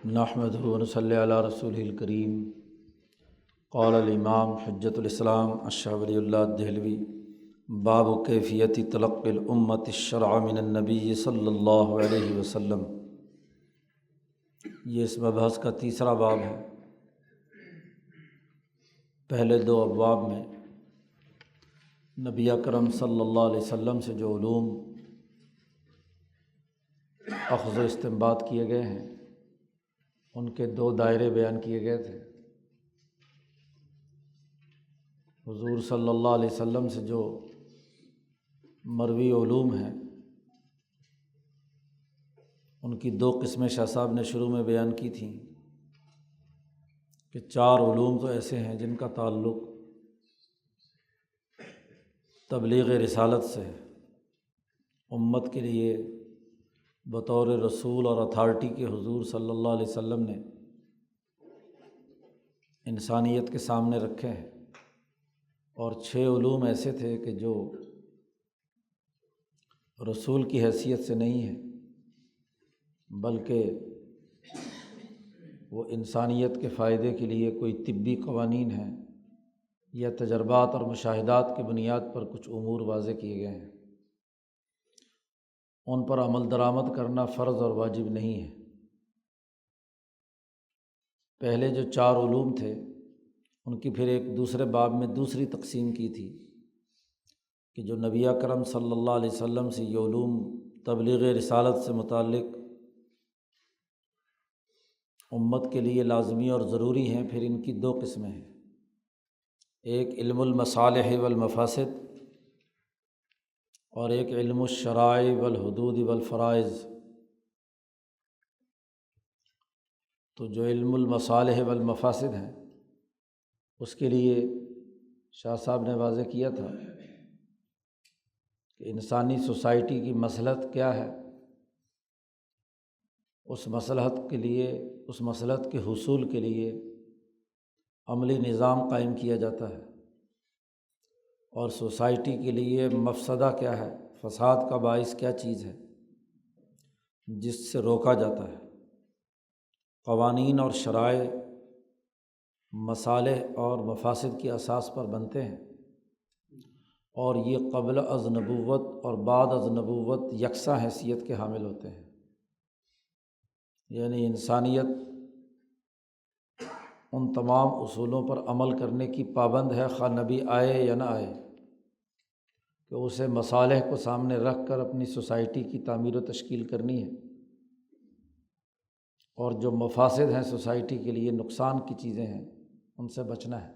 نحمدہ ونصلی علی رسولہ الکریم۔ قال الامام حجۃ الاسلام الشاہ ولی اللہ دہلوی باب کیفیت تلقی الامت الشرع من النبی صلی اللہ علیہ وسلم۔ یہ اس مبحث کا تیسرا باب ہے۔ پہلے دو ابواب میں نبی اکرم صلی اللہ علیہ وسلم سے جو علوم اخذ و استنباط کیے گئے ہیں ان کے دو دائرے بیان کیے گئے تھے۔ حضور صلی اللہ علیہ وسلم سے جو مروی علوم ہیں ان کی دو قسمیں شاہ صاحب نے شروع میں بیان کی تھیں کہ چار علوم تو ایسے ہیں جن کا تعلق تبلیغ رسالت سے ہے، امت کے لیے بطور رسول اور اتھارٹی کے حضور صلی اللہ علیہ وسلم نے انسانیت کے سامنے رکھے ہیں، اور چھ علوم ایسے تھے کہ جو رسول کی حیثیت سے نہیں ہیں بلکہ وہ انسانیت کے فائدے کے لیے کوئی طبی قوانین ہیں یا تجربات اور مشاہدات کی بنیاد پر کچھ امور واضح کیے گئے ہیں، ان پر عمل درآمد کرنا فرض اور واجب نہیں ہے۔ پہلے جو چار علوم تھے ان کی پھر ایک دوسرے باب میں دوسری تقسیم کی تھی کہ جو نبی اکرم صلی اللہ علیہ وسلم سے یہ علوم تبلیغ رسالت سے متعلق امت کے لیے لازمی اور ضروری ہیں، پھر ان کی دو قسمیں ہیں۔ ایک علم المصالح والمفاسد اور ایک علم الشرائع والحدود والفرائض۔ تو جو علم المصالح والمفاسد ہیں اس کے لیے شاہ صاحب نے واضح کیا تھا کہ انسانی سوسائٹی کی مصلحت کیا ہے، اس مصلحت کے لیے، اس مصلحت کے حصول کے لیے عملی نظام قائم کیا جاتا ہے، اور سوسائٹی کے لیے مفسدہ کیا ہے، فساد کا باعث کیا چیز ہے جس سے روکا جاتا ہے۔ قوانین اور شرائع مصالح اور مفاسد کی اساس پر بنتے ہیں، اور یہ قبل از نبوت اور بعد از نبوت یکساں حیثیت کے حامل ہوتے ہیں، یعنی انسانیت ان تمام اصولوں پر عمل کرنے کی پابند ہے، خواہ نبی آئے یا نہ آئے، کہ اسے مصالح کو سامنے رکھ کر اپنی سوسائٹی کی تعمیر و تشکیل کرنی ہے، اور جو مفاسد ہیں سوسائٹی کے لیے نقصان کی چیزیں ہیں ان سے بچنا ہے۔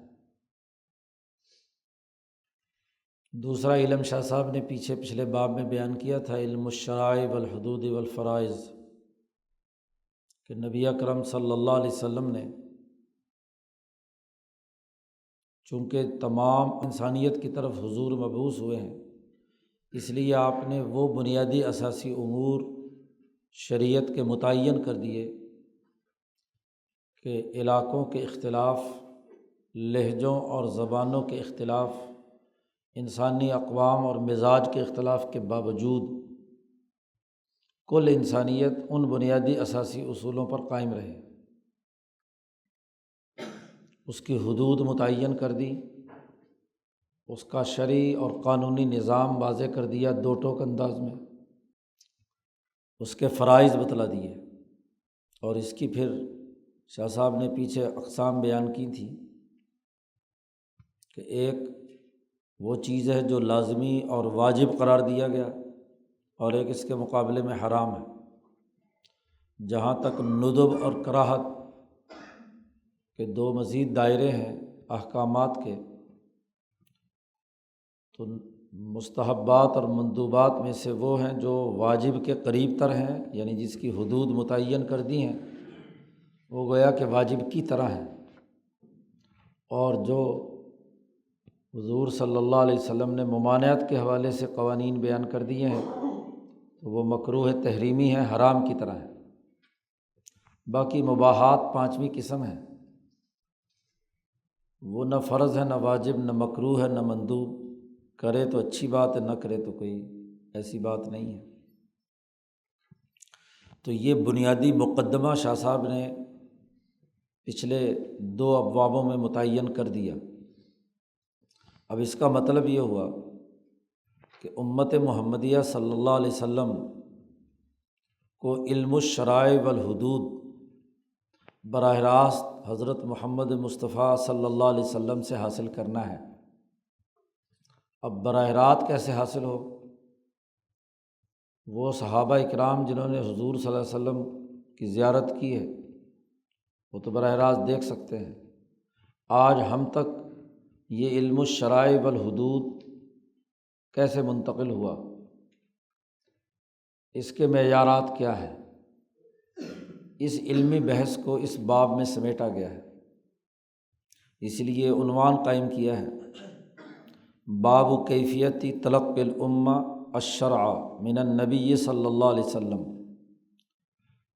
دوسرا علم شاہ صاحب نے پچھلے باب میں بیان کیا تھا، علم الشرائع والحدود والفرائض، کہ نبی اکرم صلی اللہ علیہ وسلم نے چونکہ تمام انسانیت کی طرف حضور مبعوث ہوئے ہیں، اس لیے آپ نے وہ بنیادی اساسی امور شریعت کے متعین کر دیے کہ علاقوں کے اختلاف، لہجوں اور زبانوں کے اختلاف، انسانی اقوام اور مزاج کے اختلاف کے باوجود کل انسانیت ان بنیادی اساسی اصولوں پر قائم رہے، اس کی حدود متعین کر دی، اس کا شرعی اور قانونی نظام واضح کر دیا دو ٹوک انداز میں، اس کے فرائض بتلا دیے، اور اس کی پھر شاہ صاحب نے پیچھے اقسام بیان کی تھی کہ ایک وہ چیز ہے جو لازمی اور واجب قرار دیا گیا، اور ایک اس کے مقابلے میں حرام ہے۔ جہاں تک ندب اور کراہت کے دو مزید دائرے ہیں احکامات کے، تو مستحبات اور مندوبات میں سے وہ ہیں جو واجب کے قریب تر ہیں، یعنی جس کی حدود متعین کر دی ہیں وہ گویا کہ واجب کی طرح ہیں، اور جو حضور صلی اللہ علیہ وسلم نے ممانعت کے حوالے سے قوانین بیان کر دیے ہیں تو وہ مکروہ تحریمی ہیں، حرام کی طرح ہیں۔ باقی مباحات پانچویں قسم ہے، وہ نہ فرض ہے نہ واجب نہ مکروہ ہے نہ مندوب، کرے تو اچھی بات ہے، نہ کرے تو کوئی ایسی بات نہیں ہے۔ تو یہ بنیادی مقدمہ شاہ صاحب نے پچھلے 2 ابوابوں میں متعین کر دیا۔ اب اس کا مطلب یہ ہوا کہ امت محمدیہ صلی اللہ علیہ وسلم کو علم الشرائع والحدود براہ راست حضرت محمد مصطفیٰ صلی اللہ علیہ وسلم سے حاصل کرنا ہے۔ اب براہ راست کیسے حاصل ہو؟ وہ صحابہ اکرام جنہوں نے حضور صلی اللہ علیہ وسلم کی زیارت کی ہے وہ تو براہ راست دیکھ سکتے ہیں۔ آج ہم تک یہ علم الشرائع والحدود کیسے منتقل ہوا، اس کے معیارات کیا ہیں، اس علمی بحث کو اس باب میں سمیٹا گیا ہے۔ اس لیے عنوان قائم کیا ہے، باب کیفیتی تلقی الامہ الشرع من النبی صلی اللہ علیہ وسلم۔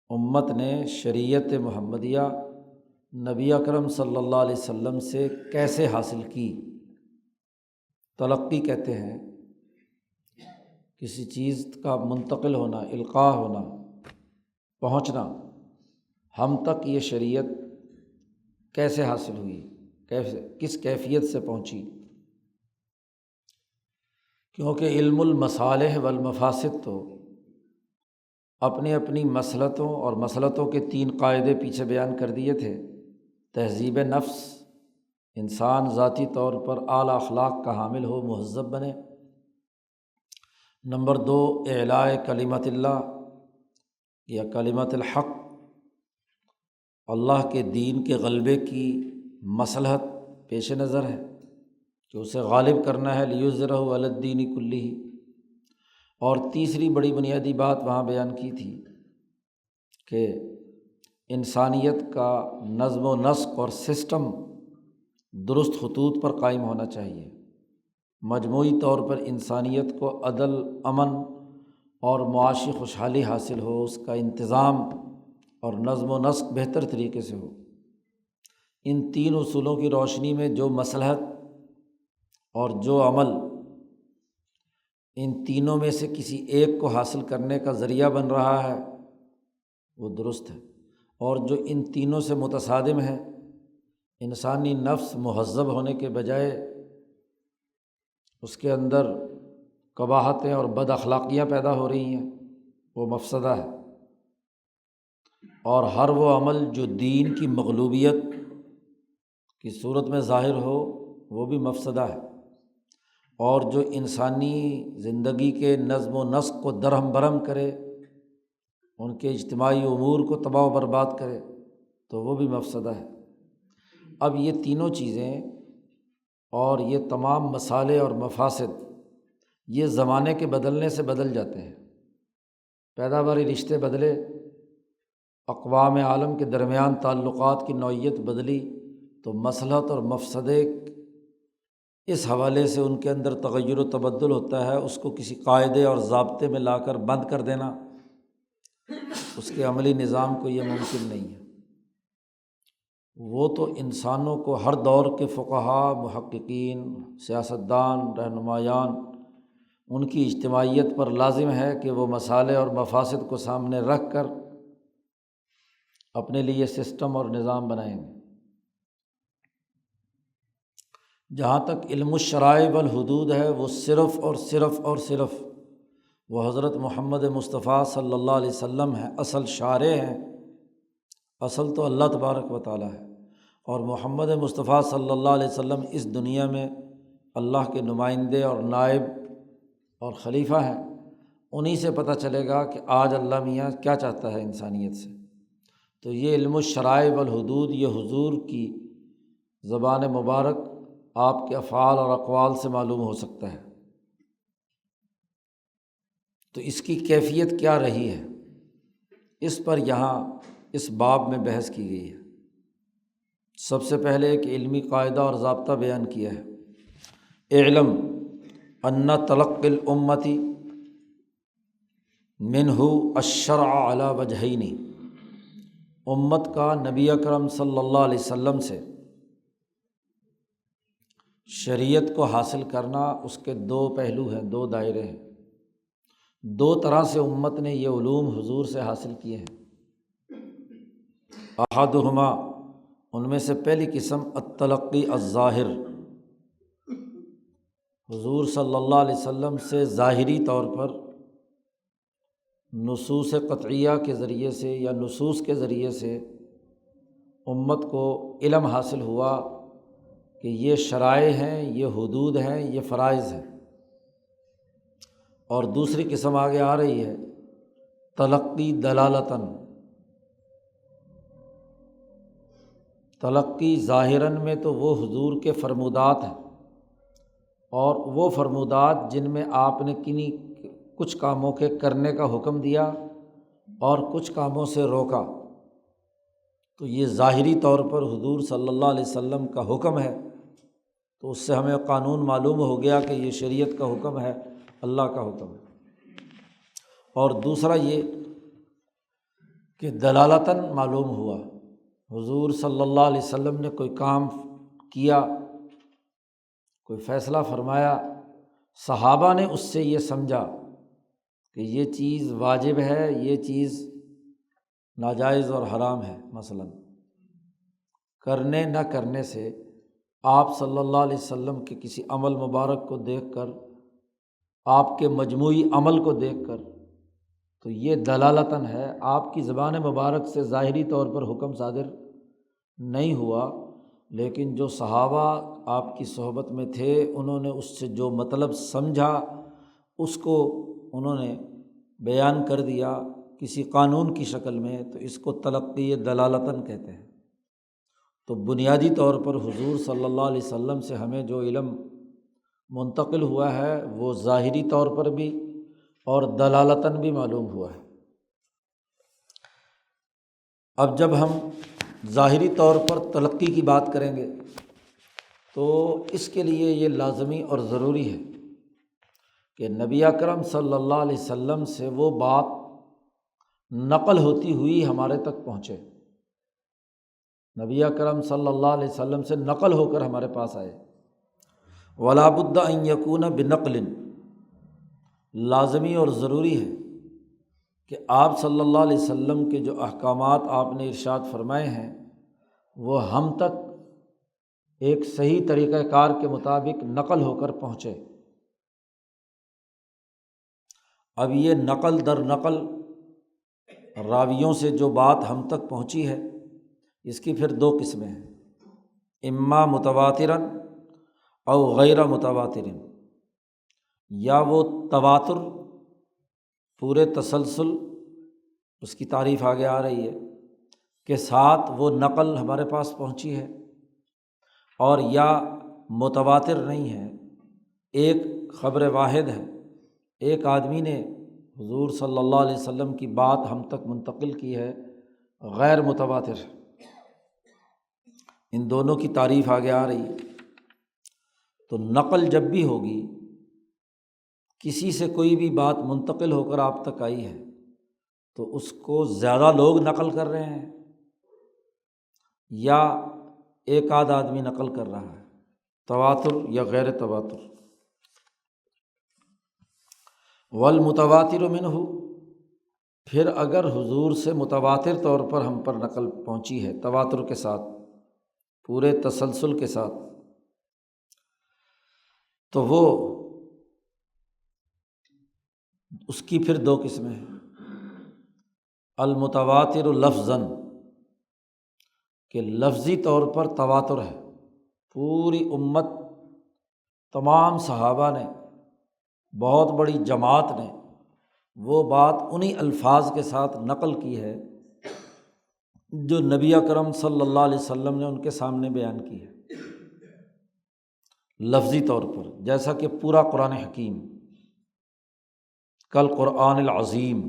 امت نے شریعت محمدیہ نبی اکرم صلی اللہ علیہ وسلم سے کیسے حاصل کی۔ تلقی کہتے ہیں کسی چیز کا منتقل ہونا، القاء ہونا، پہنچنا۔ ہم تک یہ شریعت کیسے حاصل ہوئی، کس کیفیت سے پہنچی؟ کیونکہ علم المصالح والمفاسد تو اپنی اپنی مصلحتوں اور مصلحتوں کے 3 قاعدے پیچھے بیان کر دیے تھے۔ تہذیب نفس، انسان ذاتی طور پر اعلیٰ اخلاق کا حامل ہو، مہذب بنے۔ نمبر 2، اعلاء کلمت اللہ یا کلمت الحق، اللہ کے دین کے غلبے کی مصلحت پیش نظر ہے کہ اسے غالب کرنا ہے، لیظہرہ علی الدین کلہ۔ اور تیسری بڑی بنیادی بات وہاں بیان کی تھی کہ انسانیت کا نظم و نسق اور سسٹم درست خطوط پر قائم ہونا چاہیے۔ مجموعی طور پر انسانیت کو عدل، امن اور معاشی خوشحالی حاصل ہو، اس کا انتظام اور نظم و نسق بہتر طریقے سے ہو۔ ان 3 اصولوں کی روشنی میں جو مصلحت اور جو عمل ان تینوں میں سے کسی ایک کو حاصل کرنے کا ذریعہ بن رہا ہے وہ درست ہے، اور جو ان تینوں سے متصادم ہے، انسانی نفس مہذب ہونے کے بجائے اس کے اندر قباحتیں اور بد اخلاقیاں پیدا ہو رہی ہیں، وہ مفسدہ ہے۔ اور ہر وہ عمل جو دین کی مغلوبیت کی صورت میں ظاہر ہو وہ بھی مفسدہ ہے، اور جو انسانی زندگی کے نظم و نسق کو درہم برہم کرے، ان کے اجتماعی امور کو تباہ و برباد کرے تو وہ بھی مفسدہ ہے۔ اب یہ تینوں چیزیں اور یہ تمام مصالح اور مفاسد یہ زمانے کے بدلنے سے بدل جاتے ہیں۔ پیداواری رشتے بدلے، اقوام عالم کے درمیان تعلقات کی نوعیت بدلی تو مصلحت اور مفسدے اس حوالے سے ان کے اندر تغیر و تبدل ہوتا ہے۔ اس کو کسی قاعدے اور ضابطے میں لا کر بند کر دینا، اس کے عملی نظام کو یہ ممکن نہیں ہے۔ وہ تو انسانوں کو ہر دور کے فقہاء، محققین، سیاستدان، رہنمایان، ان کی اجتماعیت پر لازم ہے کہ وہ مصالح اور مفاسد کو سامنے رکھ کر اپنے لیے سسٹم اور نظام بنائیں گے۔ جہاں تک علم الشرائع والحدود ہے وہ صرف اور صرف وہ حضرت محمد مصطفیٰ صلی اللہ علیہ وسلم ہیں، اصل شارع ہیں۔ اصل تو اللہ تبارک و تعالیٰ ہے، اور محمد مصطفیٰ صلی اللہ علیہ وسلم اس دنیا میں اللہ کے نمائندے اور نائب اور خلیفہ ہیں۔ انہی سے پتہ چلے گا کہ آج اللہ میاں کیا چاہتا ہے انسانیت سے۔ تو یہ علم الشرائع والحدود یہ حضور کی زبان مبارک آپ کے افعال اور اقوال سے معلوم ہو سکتا ہے۔ تو اس کی کیفیت کیا رہی ہے، اس پر یہاں اس باب میں بحث کی گئی ہے۔ سب سے پہلے ایک علمی قاعدہ اور ضابطہ بیان کیا ہے، اعلم ان تلقی الامتی منہ الشرع علی وجہین۔ امت کا نبی اکرم صلی اللہ علیہ وسلم سے شریعت کو حاصل کرنا اس کے 2 پہلو ہیں، 2 دائرے ہیں۔ دو طرح سے امت نے یہ علوم حضور سے حاصل کیے ہیں۔ احدہما، ان میں سے پہلی قسم التلقی الظاہر، حضور صلی اللہ علیہ وسلم سے ظاہری طور پر نصوص قطعیہ کے ذریعے سے یا نصوص کے ذریعے سے امت کو علم حاصل ہوا کہ یہ شرائع ہیں، یہ حدود ہیں، یہ فرائض ہیں۔ اور دوسری قسم آگے آ رہی ہے تلقی دلالتاً، تلقی ظاہراً میں تو وہ حضور کے فرمودات ہیں، اور وہ فرمودات جن میں آپ نے کنی کچھ کاموں کے کرنے کا حکم دیا اور کچھ کاموں سے روکا، تو یہ ظاہری طور پر حضور صلی اللہ علیہ وسلم کا حکم ہے، تو اس سے ہمیں قانون معلوم ہو گیا کہ یہ شریعت کا حکم ہے، اللہ کا حکم ہے۔ اور دوسرا یہ کہ دلالتاً معلوم ہوا، حضور صلی اللہ علیہ وسلم نے کوئی کام کیا، کوئی فیصلہ فرمایا، صحابہ نے اس سے یہ سمجھا کہ یہ چیز واجب ہے، یہ چیز ناجائز اور حرام ہے، مثلاً کرنے نہ کرنے سے آپ صلی اللہ علیہ وسلم کے کسی عمل مبارک کو دیکھ کر، آپ کے مجموعی عمل کو دیکھ کر، تو یہ دلالتاً ہے، آپ کی زبان مبارک سے ظاہری طور پر حکم صادر نہیں ہوا، لیکن جو صحابہ آپ کی صحبت میں تھے انہوں نے اس سے جو مطلب سمجھا اس کو انہوں نے بیان کر دیا کسی قانون کی شکل میں، تو اس کو تلقی دلالتاً کہتے ہیں۔ تو بنیادی طور پر حضور صلی اللہ علیہ وسلم سے ہمیں جو علم منتقل ہوا ہے وہ ظاہری طور پر بھی اور دلالتاً بھی معلوم ہوا ہے۔ اب جب ہم ظاہری طور پر تلقی کی بات کریں گے تو اس کے لیے یہ لازمی اور ضروری ہے کہ نبی اکرم صلی اللہ علیہ وسلم سے وہ بات نقل ہوتی ہوئی ہمارے تک پہنچے، نبی اکرم صلی اللہ علیہ وسلم سے نقل ہو کر ہمارے پاس آئے۔ ولا بد ان یکون بنقل، لازمی اور ضروری ہے کہ آپ صلی اللہ علیہ وسلم کے جو احکامات آپ نے ارشاد فرمائے ہیں وہ ہم تک ایک صحیح طریقہ کار کے مطابق نقل ہو کر پہنچے۔ اب یہ نقل در نقل راویوں سے جو بات ہم تک پہنچی ہے اس کی پھر دو قسمیں ہیں، اما متواتراً او غیر متواتراً، یا وہ تواتر پورے تسلسل، اس کی تعریف آگے آ رہی ہے، کے ساتھ وہ نقل ہمارے پاس پہنچی ہے، اور یا متواتر نہیں ہے، ایک خبر واحد ہے، ایک آدمی نے حضور صلی اللہ علیہ وسلم کی بات ہم تک منتقل کی ہے، غیر متواتر۔ ان دونوں کی تعریف آگے آ رہی ہے۔ تو نقل جب بھی ہوگی، کسی سے کوئی بھی بات منتقل ہو کر آپ تک آئی ہے تو اس کو زیادہ لوگ نقل کر رہے ہیں یا ایک آدھ آدمی نقل کر رہا ہے، تواتر یا غیر تواتر۔ والمتواتر منہ، پھر اگر حضور سے متواتر طور پر ہم پر نقل پہنچی ہے تواتر کے ساتھ، پورے تسلسل کے ساتھ، تو وہ اس کی پھر دو قسمیں ہیں، المتواتر لفظاً، کہ لفظی طور پر تواتر ہے، پوری امت، تمام صحابہ نے، بہت بڑی جماعت نے وہ بات انہی الفاظ کے ساتھ نقل کی ہے جو نبی اکرم صلی اللہ علیہ وسلم نے ان کے سامنے بیان کی ہے، لفظی طور پر، جیسا کہ پورا قرآن حکیم، کل قرآن العظیم،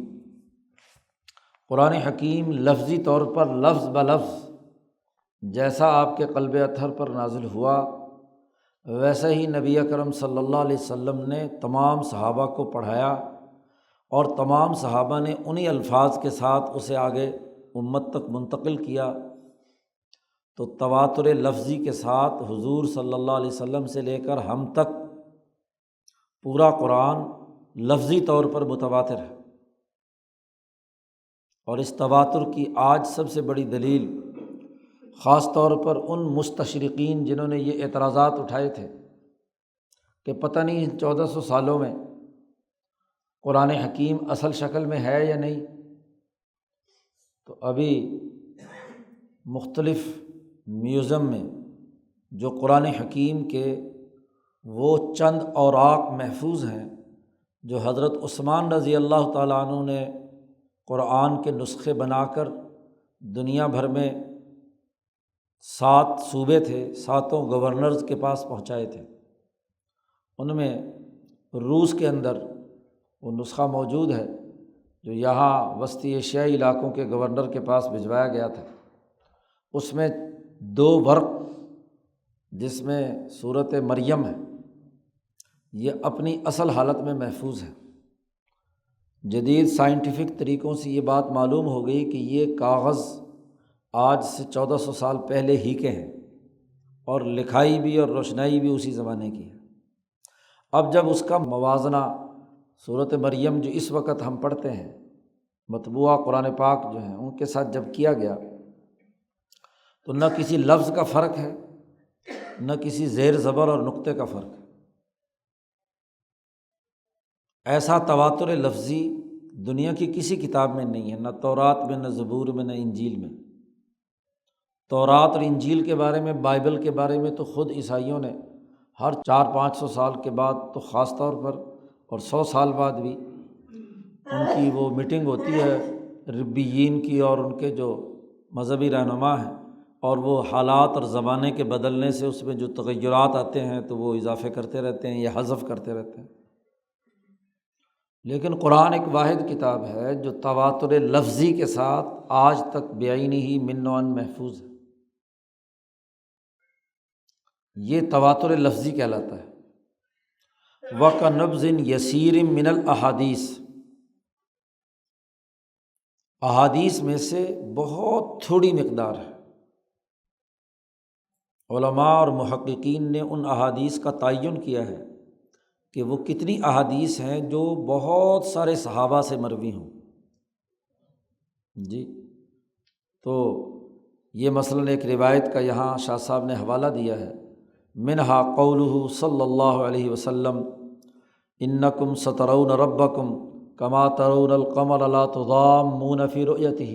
قرآن حکیم لفظی طور پر لفظ بلفظ جیسا آپ کے قلب اطہر پر نازل ہوا ویسے ہی نبی اکرم صلی اللہ علیہ وسلم نے تمام صحابہ کو پڑھایا، اور تمام صحابہ نے انہی الفاظ کے ساتھ اسے آگے امت تک منتقل کیا۔ تو تواتر لفظی کے ساتھ حضور صلی اللہ علیہ وسلم سے لے کر ہم تک پورا قرآن لفظی طور پر متواتر ہے، اور اس تواتر کی آج سب سے بڑی دلیل خاص طور پر ان مستشرقین جنہوں نے یہ اعتراضات اٹھائے تھے کہ پتہ نہیں 1400 سالوں میں قرآن حکیم اصل شکل میں ہے یا نہیں، تو ابھی مختلف میوزیم میں جو قرآن حکیم کے وہ چند اوراق محفوظ ہیں جو حضرت عثمان رضی اللہ تعالیٰ عنہ نے قرآن کے نسخے بنا کر دنیا بھر میں 7 صوبے تھے، 7 گورنرز کے پاس پہنچائے تھے، ان میں روس کے اندر وہ نسخہ موجود ہے جو یہاں وسطی ایشیائی علاقوں کے گورنر کے پاس بھجوایا گیا تھا۔ اس میں 2 ورق جس میں صورت مریم ہے یہ اپنی اصل حالت میں محفوظ ہے۔ جدید سائنٹیفک طریقوں سے یہ بات معلوم ہو گئی کہ یہ کاغذ آج سے 1400 سال پہلے ہی کے ہیں، اور لکھائی بھی اور روشنائی بھی اسی زمانے کی ہے۔ اب جب اس کا موازنہ صورت مریم جو اس وقت ہم پڑھتے ہیں مطبوعہ قرآن پاک جو ہیں ان کے ساتھ جب کیا گیا تو نہ کسی لفظ کا فرق ہے، نہ کسی زیر زبر اور نقطے کا فرق ہے۔ ایسا تواتر لفظی دنیا کی کسی کتاب میں نہیں ہے، نہ تورات میں، نہ زبور میں، نہ انجیل میں۔ تورات اور انجیل کے بارے میں، بائبل کے بارے میں تو خود عیسائیوں نے ہر 400-500 سال کے بعد تو خاص طور پر، اور 100 سال بعد بھی ان کی وہ میٹنگ ہوتی ہے ربیین کی اور ان کے جو مذہبی رہنما ہیں، اور وہ حالات اور زمانے کے بدلنے سے اس میں جو تغیرات آتے ہیں تو وہ اضافے کرتے رہتے ہیں یا حذف کرتے رہتے ہیں۔ لیکن قرآن ایک واحد کتاب ہے جو تواتر لفظی کے ساتھ آج تک بعینہ من وعن محفوظ ہے۔ یہ تواتر لفظی کہلاتا ہے۔ وَكَنَبْذٍ يَسِيرٍ مِّنَ الْأَحَادِيثِ، احادیث میں سے بہت تھوڑی مقدار ہے۔ علماء اور محققین نے ان احادیث کا تعین کیا ہے کہ وہ کتنی احادیث ہیں جو بہت سارے صحابہ سے مروی ہوں۔ جی، تو یہ مثلاً ایک روایت کا یہاں شاہ صاحب نے حوالہ دیا ہے، منہا قولہ صلی اللہ علیہ وسلم انکم سترون ربکم کما ترون القمر لا تضامون فی رؤیتہ،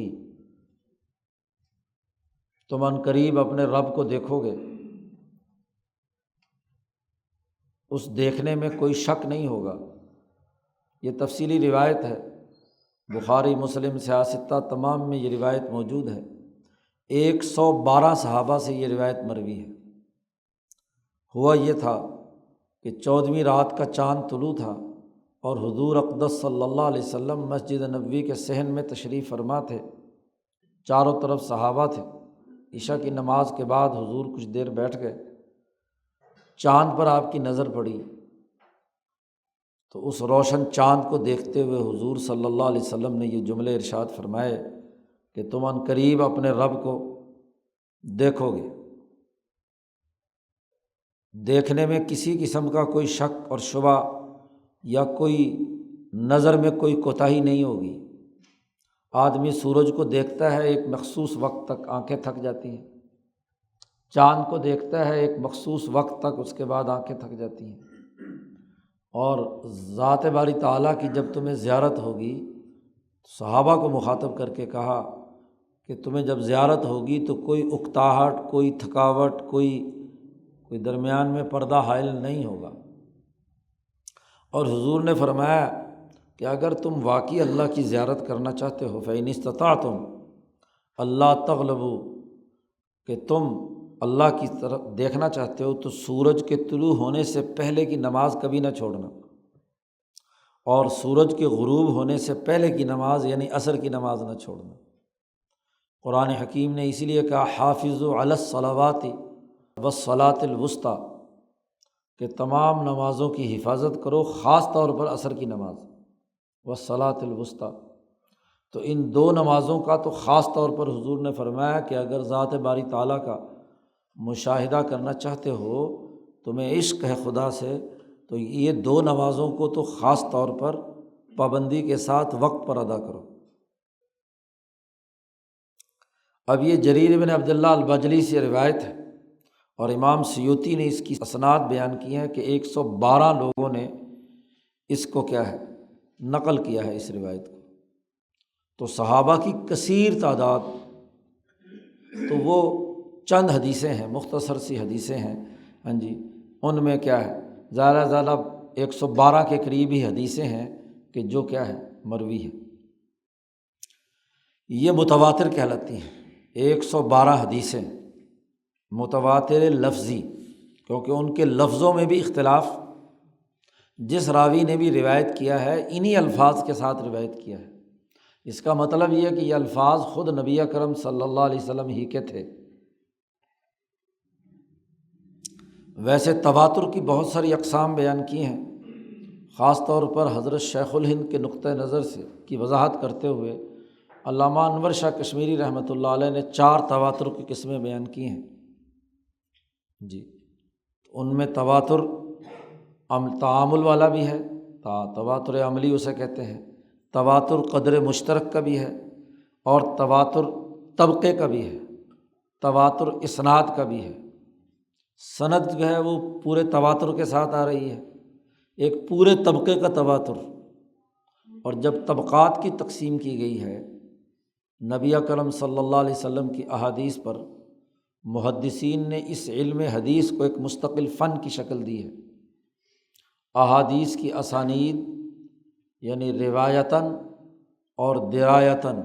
تم ان قریب اپنے رب کو دیکھو گے، اس دیکھنے میں کوئی شک نہیں ہوگا۔ یہ تفصیلی روایت ہے، بخاری مسلم سیاستہ تمام میں یہ روایت موجود ہے۔ 112 صحابہ سے یہ روایت مروی ہے۔ ہوا یہ تھا کہ 14ویں رات کا چاند طلوع تھا اور حضور اقدس صلی اللہ علیہ وسلم مسجد نبوی کے صحن میں تشریف فرما تھے، چاروں طرف صحابہ تھے۔ عشاء کی نماز کے بعد حضور کچھ دیر بیٹھ گئے، چاند پر آپ کی نظر پڑی تو اس روشن چاند کو دیکھتے ہوئے حضور صلی اللہ علیہ وسلم نے یہ جملے ارشاد فرمائے کہ تم ان قریب اپنے رب کو دیکھو گے، دیکھنے میں کسی قسم کا کوئی شک اور شبہ یا کوئی نظر میں کوئی کوتاہی نہیں ہوگی۔ آدمی سورج کو دیکھتا ہے ایک مخصوص وقت تک آنکھیں تھک جاتی ہیں، چاند کو دیکھتا ہے ایک مخصوص وقت تک، اس کے بعد آنکھیں تھک جاتی ہیں۔ اور ذات باری تعالیٰ کی جب تمہیں زیارت ہوگی، صحابہ کو مخاطب کر کے کہا کہ تمہیں جب زیارت ہوگی تو کوئی اکتاہٹ، کوئی تھکاوٹ، کوئی درمیان میں پردہ حائل نہیں ہوگا۔ اور حضور نے فرمایا کہ اگر تم واقعی اللہ کی زیارت کرنا چاہتے ہو فَإِنِ اسْتَطَعْتُمْ اللہ تغلبوا، کہ تم اللہ کی طرف دیکھنا چاہتے ہو تو سورج کے طلوع ہونے سے پہلے کی نماز کبھی نہ چھوڑنا، اور سورج کے غروب ہونے سے پہلے کی نماز یعنی عصر کی نماز نہ چھوڑنا۔ قرآن حکیم نے اسی لیے کہا حافظوا علی الصلوات والصلاۃ الوسطیٰ، کہ تمام نمازوں کی حفاظت کرو، خاص طور پر عصر کی نماز والصلاۃ الوسطیٰ۔ تو ان 2 نمازوں کا تو خاص طور پر حضور نے فرمایا کہ اگر ذات باری تعالیٰ کا مشاہدہ کرنا چاہتے ہو، تمہیں عشق ہے خدا سے، تو یہ دو نمازوں کو تو خاص طور پر پابندی کے ساتھ وقت پر ادا کرو۔ اب یہ جریر بن عبداللہ البجلی سے روایت ہے، اور امام سیوطی نے اس کی اسناد بیان کی ہیں کہ 112 لوگوں نے اس کو کیا ہے نقل کیا ہے اس روایت کو۔ تو صحابہ کی کثیر تعداد، تو وہ چند حدیثیں ہیں، مختصر سی حدیثیں ہیں، ہاں جی، ان میں کیا ہے زیادہ سے زیادہ 112 کے قریب ہی حدیثیں ہیں کہ جو کیا ہے مروی ہے، یہ متواتر کہلاتی ہیں۔ 112 حدیثیں متواتر لفظی، کیونکہ ان کے لفظوں میں بھی اختلاف، جس راوی نے بھی روایت کیا ہے انہی الفاظ کے ساتھ روایت کیا ہے۔ اس کا مطلب یہ ہے کہ یہ الفاظ خود نبی اکرم صلی اللہ علیہ وسلم ہی کے تھے۔ ویسے تواتر کی بہت ساری اقسام بیان کی ہیں، خاص طور پر حضرت شیخ الہند کے نقطۂ نظر سے کی وضاحت کرتے ہوئے علامہ انور شاہ کشمیری رحمۃ اللہ علیہ نے 4 تواتر کی قسمیں بیان کی ہیں جی۔ ان میں تواتر تعامل والا بھی ہے، تواتر عملی اسے کہتے ہیں، تواتر قدر مشترک کا بھی ہے، اور تواتر طبقے کا بھی ہے، تواتر اسناد کا بھی ہے۔ سند جو ہے وہ پورے تواتر کے ساتھ آ رہی ہے، ایک پورے طبقے کا تواتر۔ اور جب طبقات کی تقسیم کی گئی ہے نبی اکرم صلی اللہ علیہ وسلم کی احادیث پر، محدثین نے اس علم حدیث کو ایک مستقل فن کی شکل دی ہے۔ احادیث کی اسانید یعنی روایتاً اور درایتاً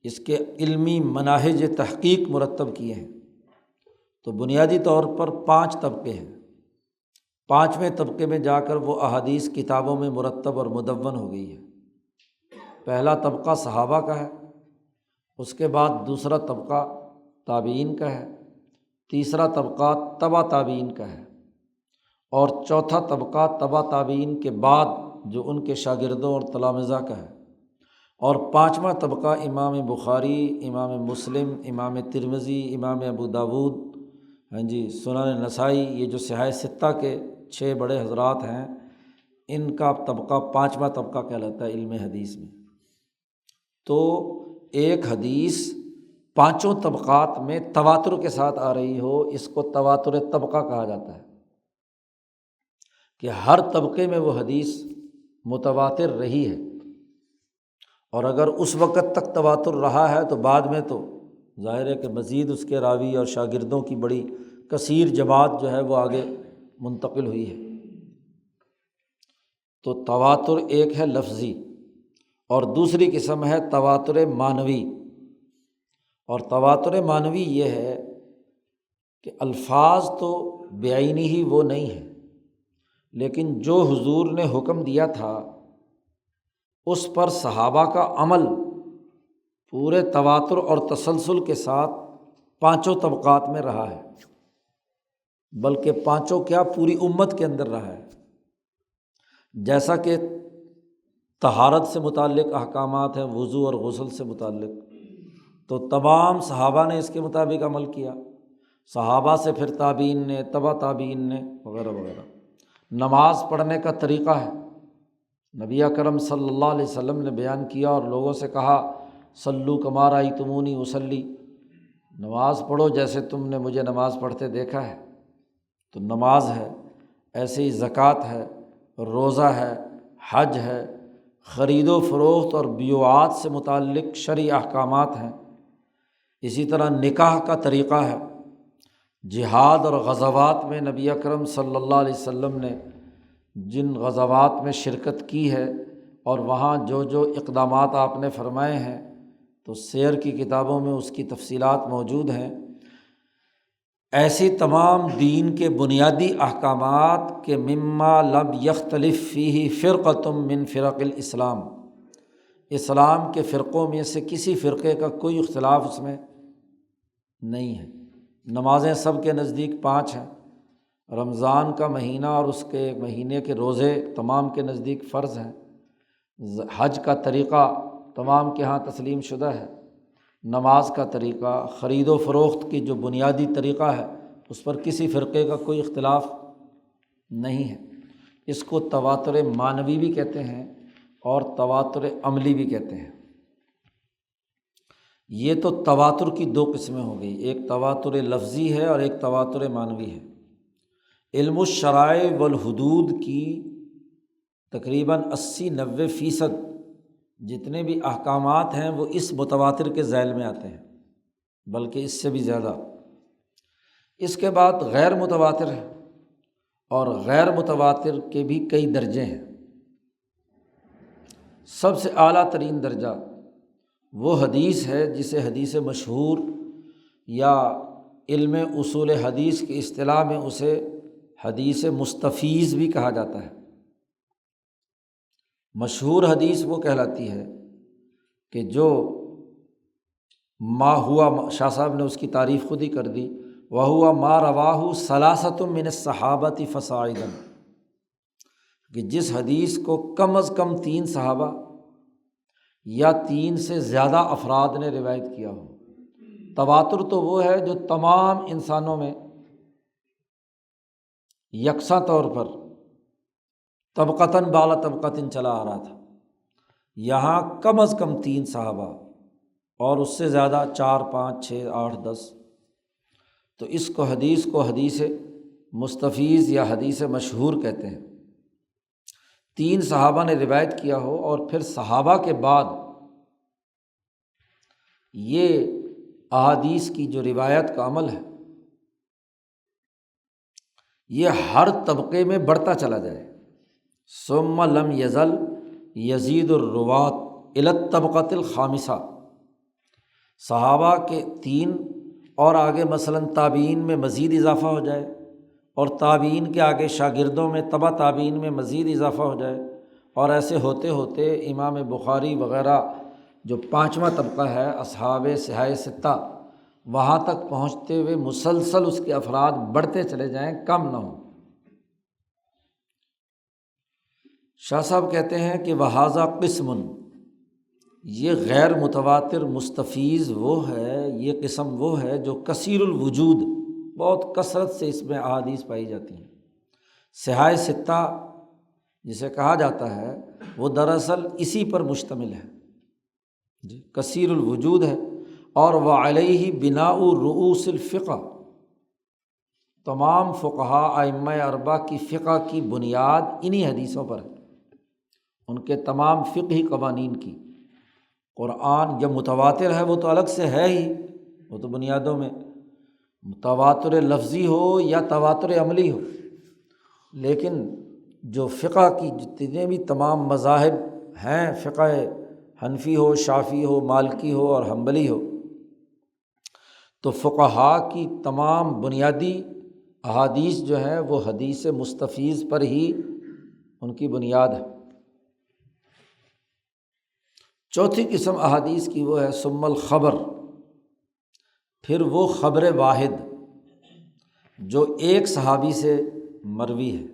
اس کے علمی مناہج تحقیق مرتب کیے ہیں۔ تو بنیادی طور پر 5 طبقے ہیں، 5ویں طبقے میں جا کر وہ احادیث کتابوں میں مرتب اور مدون ہو گئی ہے۔ پہلا طبقہ صحابہ کا ہے، اس کے بعد دوسرا طبقہ تابعین کا ہے، تیسرا طبقہ تبع تابعین کا ہے، اور چوتھا طبقہ تبع تابعین کے بعد جو ان کے شاگردوں اور تلامذہ کا ہے، اور 5واں طبقہ امام بخاری، امام مسلم، امام ترمذی، امام ابو داود، ہاں جی، سنن نسائی، یہ جو صحاح ستہ کے 6 بڑے حضرات ہیں، ان کا طبقہ 5واں طبقہ کہلاتا ہے علم حدیث میں۔ تو ایک حدیث 5 طبقات میں تواتر کے ساتھ آ رہی ہو، اس کو تواتر طبقہ کہا جاتا ہے، کہ ہر طبقے میں وہ حدیث متواتر رہی ہے، اور اگر اس وقت تک تواتر رہا ہے تو بعد میں تو ظاہر ہے کہ مزید اس کے راوی اور شاگردوں کی بڑی کثیر جماعت جو ہے وہ آگے منتقل ہوئی ہے۔ تو تواتر ایک ہے لفظی، اور دوسری قسم ہے تواتر معنوی۔ اور تواتر معنوی یہ ہے کہ الفاظ تو بعینی ہی وہ نہیں ہیں، لیکن جو حضور نے حکم دیا تھا اس پر صحابہ کا عمل پورے تواتر اور تسلسل کے ساتھ 5 طبقات میں رہا ہے، بلکہ 5 کیا پوری امت کے اندر رہا ہے۔ جیسا کہ طہارت سے متعلق احکامات ہیں، وضو اور غسل سے متعلق، تو تمام صحابہ نے اس کے مطابق عمل کیا، صحابہ سے پھر تابعین نے، تبع تابعین نے، وغیرہ وغیرہ۔ نماز پڑھنے کا طریقہ ہے، نبی اکرم صلی اللہ علیہ وسلم نے بیان کیا اور لوگوں سے کہا صلو کما رأیتمونی اصلی، نماز پڑھو جیسے تم نے مجھے نماز پڑھتے دیکھا ہے۔ تو نماز ہے، ایسے ہی زکوٰۃ ہے، روزہ ہے، حج ہے، خرید و فروخت اور بیوعات سے متعلق شرعی احکامات ہیں۔ اسی طرح نکاح کا طریقہ ہے، جہاد اور غزوات میں نبی اکرم صلی اللہ علیہ وسلم نے جن غزوات میں شرکت کی ہے اور وہاں جو جو اقدامات آپ نے فرمائے ہیں، تو سیر کی کتابوں میں اس کی تفصیلات موجود ہیں۔ ایسی تمام دین کے بنیادی احکامات کے مما لم یختلف فیہ فرقۃ من فرق الاسلام، اسلام کے فرقوں میں سے کسی فرقے کا کوئی اختلاف اس میں نہیں ہے۔ نمازیں سب کے نزدیک 5 ہیں، رمضان کا مہینہ اور اس کے مہینے کے روزے تمام کے نزدیک فرض ہیں، حج کا طریقہ تمام کے ہاں تسلیم شدہ ہے، نماز کا طریقہ، خرید و فروخت کی جو بنیادی طریقہ ہے اس پر کسی فرقے کا کوئی اختلاف نہیں ہے۔ اس کو تواتر معنوی بھی کہتے ہیں اور تواتر عملی بھی کہتے ہیں۔ یہ تو تواتر کی دو قسمیں ہو گئی، ایک تواتر لفظی ہے اور ایک تواتر معنوی ہے۔ علم الشرائع والحدود کی تقریباً 80-90% جتنے بھی احکامات ہیں وہ اس متواتر کے ذیل میں آتے ہیں، بلکہ اس سے بھی زیادہ۔ اس کے بعد غیر متواتر ہے، اور غیر متواتر کے بھی کئی درجے ہیں۔ سب سے اعلیٰ ترین درجہ وہ حدیث ہے جسے حدیث مشہور یا علم اصول حدیث کی اصطلاح میں اسے حدیث مستفیض بھی کہا جاتا ہے۔ مشہور حدیث وہ کہلاتی ہے کہ جو ما ہوا، شاہ صاحب نے اس کی تعریف خود ہی کر دی، وَهُوَ مَا رَوَاهُ ثَلَاثَةٌ مِّنَ الصَّحَابَةِ فَصَاعِدًا، کہ جس حدیث کو کم از کم 3 صحابہ یا 3 سے زیادہ افراد نے روایت کیا ہو۔ تواتر تو وہ ہے جو تمام انسانوں میں یکساں طور پر طبقتاً بالا طبقتاً چلا آ رہا تھا، یہاں کم از کم 3 صحابہ اور اس سے زیادہ 4 5 6 8 10، تو اس کو حدیث مستفیض یا حدیث مشہور کہتے ہیں۔ 3 صحابہ نے روایت کیا ہو اور پھر صحابہ کے بعد یہ احادیث کی جو روایت کا عمل ہے یہ ہر طبقے میں بڑھتا چلا جائے۔ ثم لم یزل یزید الروات الی الطبقۃ الخامسہ، صحابہ کے 3 اور آگے مثلاً تابعین میں مزید اضافہ ہو جائے، اور تابعین کے آگے شاگردوں میں تبع تابعین میں مزید اضافہ ہو جائے، اور ایسے ہوتے ہوتے امام بخاری وغیرہ جو 5واں طبقہ ہے اصحاب صحاح ستہ، وہاں تک پہنچتے ہوئے مسلسل اس کے افراد بڑھتے چلے جائیں، کم نہ ہوں۔ شاہ صاحب کہتے ہیں کہ وہذا قسم، یہ غیر متواتر مستفیض وہ ہے، یہ قسم وہ ہے جو کثیر الوجود، بہت کثرت سے اس میں احادیث پائی جاتی ہیں۔ صحاح ستہ جسے کہا جاتا ہے وہ دراصل اسی پر مشتمل ہے جی، کثیر الوجود ہے، اور وعلیہ بناء رؤوس الفقہ، تمام فقہاء ائمہ اربعہ کی فقہ کی بنیاد انہی حدیثوں پر ہے، ان کے تمام فقہی قوانین کی۔ قرآن جب متواتر ہے وہ تو الگ سے ہے ہی، وہ تو بنیادوں میں تواتر لفظی ہو یا تواتر عملی ہو، لیکن جو فقہ کی جتنے بھی تمام مذاہب ہیں، فقہ حنفی ہو، شافعی ہو، مالکی ہو اور حنبلی ہو، تو فقہاء کی تمام بنیادی احادیث جو ہیں وہ حدیث مستفیض پر ہی ان کی بنیاد ہے۔ چوتھی قسم احادیث کی وہ ہے ثم الخبر، پھر وہ خبر واحد جو ایک صحابی سے مروی ہے،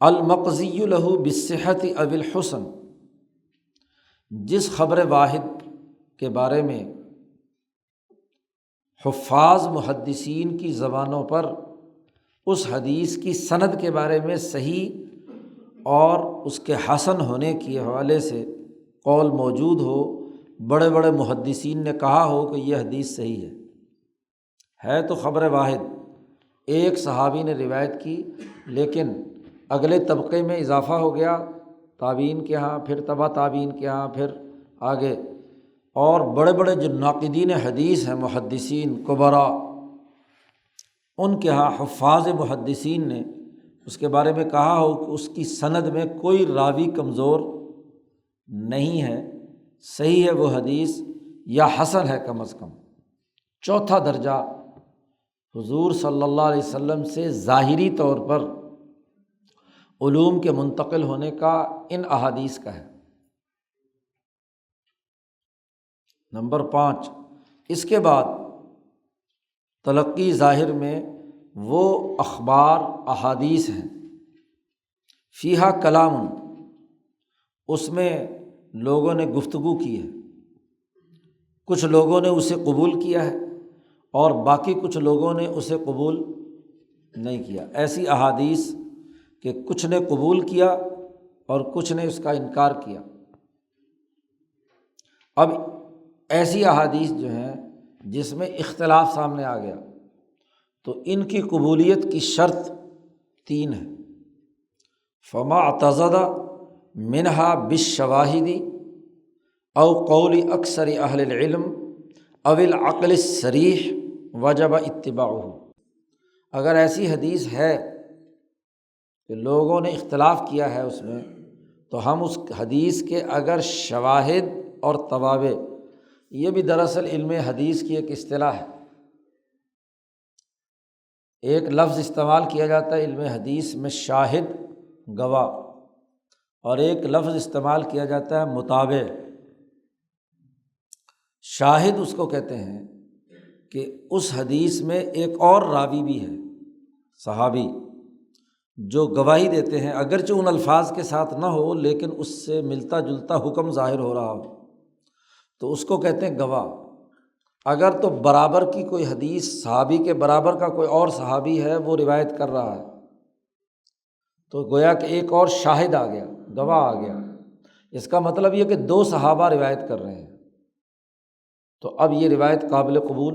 المقضی لہ بالصحۃ او الحسن، جس خبر واحد کے بارے میں حفاظ محدثین کی زبانوں پر اس حدیث کی سند کے بارے میں صحیح اور اس کے حسن ہونے کے حوالے سے قول موجود ہو، بڑے بڑے محدثین نے کہا ہو کہ یہ حدیث صحیح ہے تو خبر واحد، ایک صحابی نے روایت کی لیکن اگلے طبقے میں اضافہ ہو گیا، تابعین کے ہاں، پھر تبع تابعین کے ہاں، پھر آگے، اور بڑے بڑے جو ناقدین حدیث ہیں محدثین کبرا، ان کے ہاں حفاظ محدثین نے اس کے بارے میں کہا ہو کہ اس کی سند میں کوئی راوی کمزور نہیں ہے، صحیح ہے وہ حدیث یا حسن ہے کم از کم۔ چوتھا درجہ حضور صلی اللہ علیہ وسلم سے ظاہری طور پر علوم کے منتقل ہونے کا ان احادیث کا ہے۔ نمبر 5، اس کے بعد تلقی ظاہر میں وہ اخبار احادیث ہیں فیہا کلام، اس میں لوگوں نے گفتگو کی ہے، کچھ لوگوں نے اسے قبول کیا ہے اور باقی کچھ لوگوں نے اسے قبول نہیں کیا۔ ایسی احادیث کہ کچھ نے قبول کیا اور کچھ نے اس کا انکار کیا۔ اب ایسی احادیث جو ہیں جس میں اختلاف سامنے آ گیا تو ان کی قبولیت کی شرط 3 ہے۔ فما اعتضد منہا بالشواہد او قول اکثر اہل العلم او العقل الصریح وجب اتباعہ۔ اگر ایسی حدیث ہے کہ لوگوں نے اختلاف کیا ہے اس میں، تو ہم اس حدیث کے اگر شواہد اور توابع، یہ بھی دراصل علم حدیث کی ایک اصطلاح ہے، ایک لفظ استعمال کیا جاتا ہے علم حدیث میں شاہد گواہ، اور ایک لفظ استعمال کیا جاتا ہے متابع۔ شاہد اس کو کہتے ہیں کہ اس حدیث میں ایک اور راوی بھی ہے، صحابی، جو گواہی دیتے ہیں، اگرچہ ان الفاظ کے ساتھ نہ ہو لیکن اس سے ملتا جلتا حکم ظاہر ہو رہا ہو، تو اس کو کہتے ہیں گواہ۔ اگر تو برابر کی کوئی حدیث، صحابی کے برابر کا کوئی اور صحابی ہے وہ روایت کر رہا ہے، تو گویا کہ ایک اور شاہد آ گیا، گواہ آ گیا۔ اس کا مطلب یہ کہ 2 صحابہ روایت کر رہے ہیں، تو اب یہ روایت قابل قبول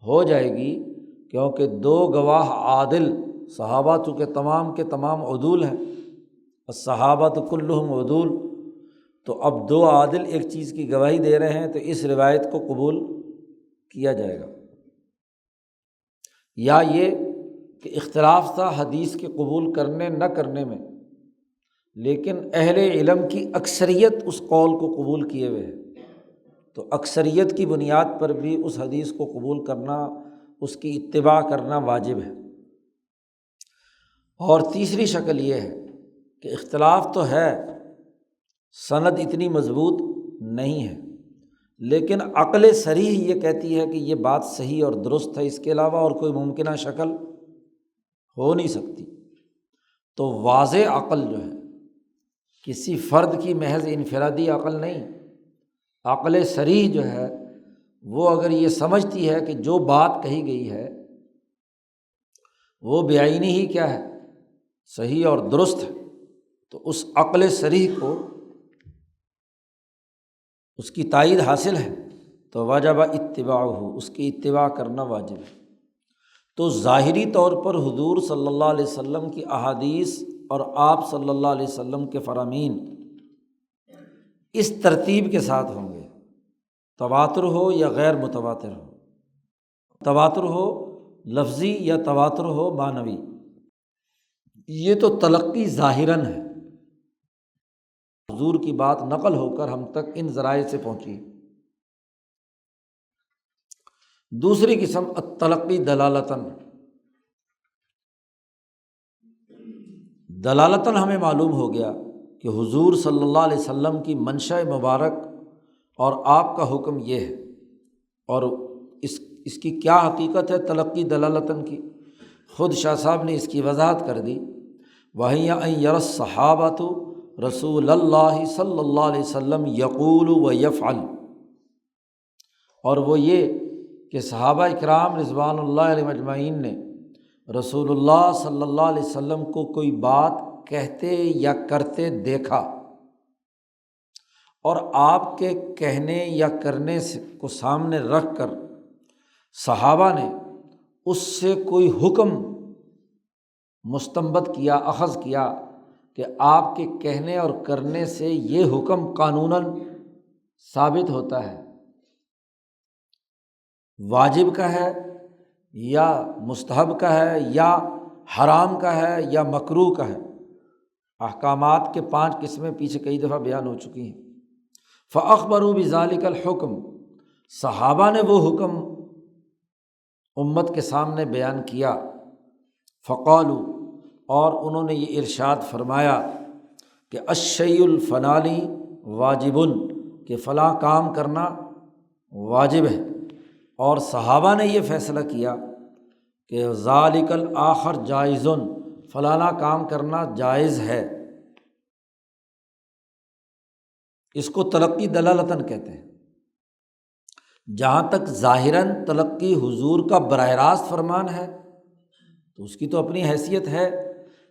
ہو جائے گی، کیونکہ 2 گواہ عادل، صحابہ چونکہ تمام کے تمام عدول ہیں، الصحابۃ کلہم عدول، تو اب 2 عادل ایک چیز کی گواہی دے رہے ہیں تو اس روایت کو قبول کیا جائے گا۔ یا یہ کہ اختلاف تھا حدیث کے قبول کرنے نہ کرنے میں، لیکن اہل علم کی اکثریت اس قول کو قبول کیے ہوئے ہے، تو اکثریت کی بنیاد پر بھی اس حدیث کو قبول کرنا، اس کی اتباع کرنا واجب ہے۔ اور تیسری شکل یہ ہے کہ اختلاف تو ہے، سند اتنی مضبوط نہیں ہے، لیکن عقل صریح یہ کہتی ہے کہ یہ بات صحیح اور درست ہے، اس کے علاوہ اور کوئی ممکنہ شکل ہو نہیں سکتی، تو واضح عقل جو ہے، کسی فرد کی محض انفرادی عقل نہیں، عقل صریح جو ہے وہ اگر یہ سمجھتی ہے کہ جو بات کہی گئی ہے وہ بعینی ہی کیا ہے، صحیح اور درست ہے، تو اس عقل صریح کو اس کی تائید حاصل ہے، تو واجب اتباعہ، اس کی اتباع کرنا واجب ہے۔ تو ظاہری طور پر حضور صلی اللہ علیہ وسلم کی احادیث اور آپ صلی اللہ علیہ وسلم کے فرامین اس ترتیب کے ساتھ ہوں گے، تواتر ہو یا غیر متواتر ہو، تواتر ہو لفظی یا تواتر ہو معنوی، یہ تو تلقی ظاہراً ہے، حضور کی بات نقل ہو کر ہم تک ان ذرائع سے پہنچی۔ دوسری قسم التلقی دلالتاً، دلالتاً ہمیں معلوم ہو گیا کہ حضور صلی اللہ علیہ وسلم کی منشأ مبارک اور آپ کا حکم یہ ہے، اور اس کی کیا حقیقت ہے تلقی دلالتاً کی، خود شاہ صاحب نے اس کی وضاحت کر دی۔ وَهِيَ أَن يَرَى الصَّحَابَةُ رسول اللہ صلی اللہ علیہ وسلم یقول و یفعل، اور وہ یہ کہ صحابہ اکرام رضوان اللہ علیہ مجمعین نے رسول اللہ صلی اللہ علیہ وسلم کو کوئی بات کہتے یا کرتے دیکھا، اور آپ کے کہنے یا کرنے کو سامنے رکھ کر صحابہ نے اس سے کوئی حکم مستنبط کیا، اخذ کیا کہ آپ کے کہنے اور کرنے سے یہ حکم قانوناً ثابت ہوتا ہے، واجب کا ہے یا مستحب کا ہے یا حرام کا ہے یا مکروہ کا ہے۔ احکامات کے 5 قسمیں پیچھے کئی دفعہ بیان ہو چکی ہیں۔ فَأَخْبَرُوا بِذَلِكَ الْحُكْمِ، صحابہ نے وہ حکم امت کے سامنے بیان کیا۔ فقالوا، اور انہوں نے یہ ارشاد فرمایا کہ الشیء الفلانی واجب، کہ فلاں کام کرنا واجب ہے، اور صحابہ نے یہ فیصلہ کیا کہ ذالک الآخر جائز، فلانا کام کرنا جائز ہے۔ اس کو تلقی دلالتاً کہتے ہیں۔ جہاں تک ظاہراً تلقی حضور کا براہ راست فرمان ہے تو اس کی تو اپنی حیثیت ہے،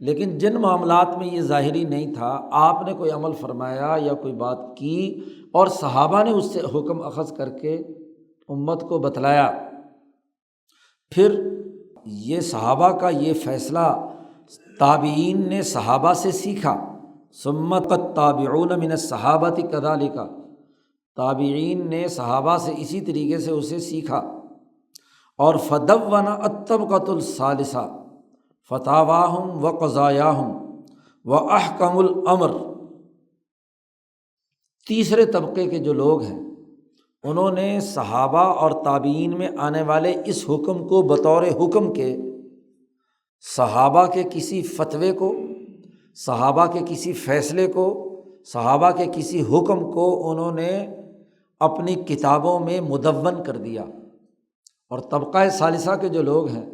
لیکن جن معاملات میں یہ ظاہری نہیں تھا، آپ نے کوئی عمل فرمایا یا کوئی بات کی اور صحابہ نے اس سے حکم اخذ کر کے امت کو بتلایا، پھر یہ صحابہ کا یہ فیصلہ تابعین نے صحابہ سے سیکھا، ثم التابعون من الصحابۃ کذالک، تابعین نے صحابہ سے اسی طریقے سے اسے سیکھا۔ اور فدون الطبقۃ الثالثہ فتاواہم وقضایاہم واحکم الامر، تیسرے طبقے کے جو لوگ ہیں انہوں نے صحابہ اور تابعین میں آنے والے اس حکم کو بطور حکم کے، صحابہ کے کسی فتوے کو، صحابہ کے کسی فیصلے کو، صحابہ کے کسی حکم کو انہوں نے اپنی کتابوں میں مدون کر دیا۔ اور طبقہ ثالثہ کے جو لوگ ہیں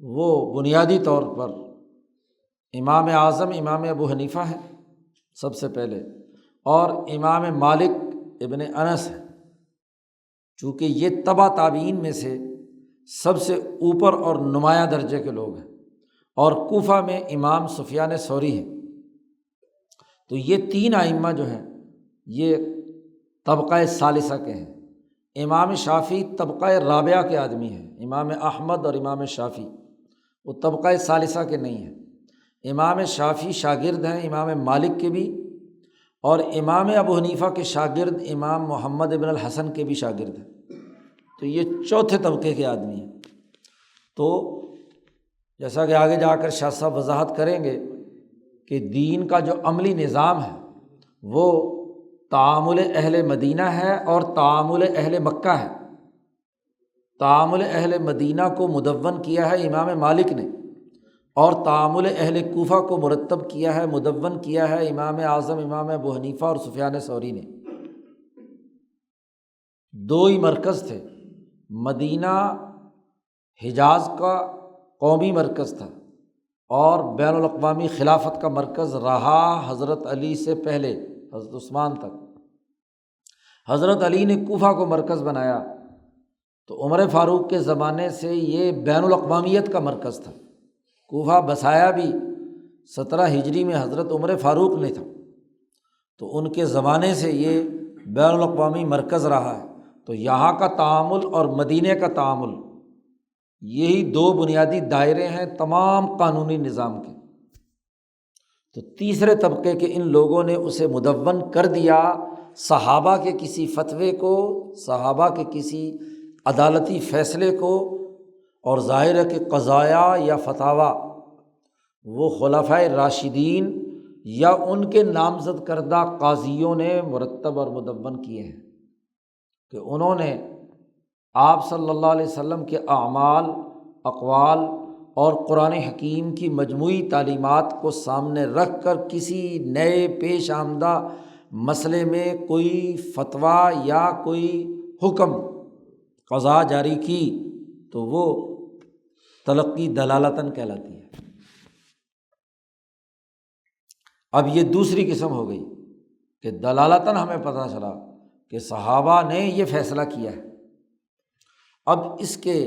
وہ بنیادی طور پر امام اعظم امام ابو حنیفہ ہیں سب سے پہلے، اور امام مالک ابن انس ہیں، چونکہ یہ تبع تابعین میں سے سب سے اوپر اور نمایاں درجے کے لوگ ہیں، اور کوفہ میں امام سفیان ثوری ہیں۔ تو یہ تین ائمہ جو ہیں یہ طبقہ ثالثہ کے ہیں۔ امام شافعی طبقہ رابعہ کے آدمی ہیں، امام احمد اور امام شافعی وہ طبقہ ثالثہ کے نہیں ہیں۔ امام شافعی شاگرد ہیں امام مالک کے بھی، اور امام ابو حنیفہ کے شاگرد امام محمد ابن الحسن کے بھی شاگرد ہیں، تو یہ چوتھے طبقے کے آدمی ہیں۔ تو جیسا کہ آگے جا کر شاہ صاحب وضاحت کریں گے کہ دین کا جو عملی نظام ہے وہ تعامل اہل مدینہ ہے اور تعامل اہل مکہ ہے۔ تعامل اہل مدینہ کو مدون کیا ہے امام مالک نے، اور تعامل اہل کوفہ کو مرتب کیا ہے، مدون کیا ہے امام اعظم امام ابو حنیفہ اور سفیان ثوری نے۔ دو ہی مرکز تھے، مدینہ حجاز کا قومی مرکز تھا، اور بین الاقوامی خلافت کا مرکز رہا حضرت علی سے پہلے حضرت عثمان تک۔ حضرت علی نے کوفہ کو مرکز بنایا تو عمر فاروق کے زمانے سے یہ بین الاقوامیت کا مرکز تھا۔ کوفہ بسایا بھی 17 ہجری میں حضرت عمر فاروق نے تھا، تو ان کے زمانے سے یہ بین الاقوامی مرکز رہا ہے۔ تو یہاں کا تعامل اور مدینے کا تعامل، یہی دو بنیادی دائرے ہیں تمام قانونی نظام کے۔ تو تیسرے طبقے کے ان لوگوں نے اسے مدون کر دیا، صحابہ کے کسی فتوے کو، صحابہ کے کسی عدالتی فیصلے کو، اور ظاہر ہے کہ قضایا یا فتاویٰ وہ خلفائے راشدین یا ان کے نامزد کردہ قاضیوں نے مرتب اور مدون کیے ہیں، کہ انہوں نے آپ صلی اللہ علیہ وسلم کے اعمال، اقوال اور قرآن حکیم کی مجموعی تعلیمات کو سامنے رکھ کر کسی نئے پیش آمدہ مسئلے میں کوئی فتویٰ یا کوئی حکم قضا جاری کی تو وہ تلقی دلالتاً کہلاتی ہے۔ اب یہ دوسری قسم ہو گئی کہ دلالتاً ہمیں پتہ چلا کہ صحابہ نے یہ فیصلہ کیا ہے۔ اب اس کے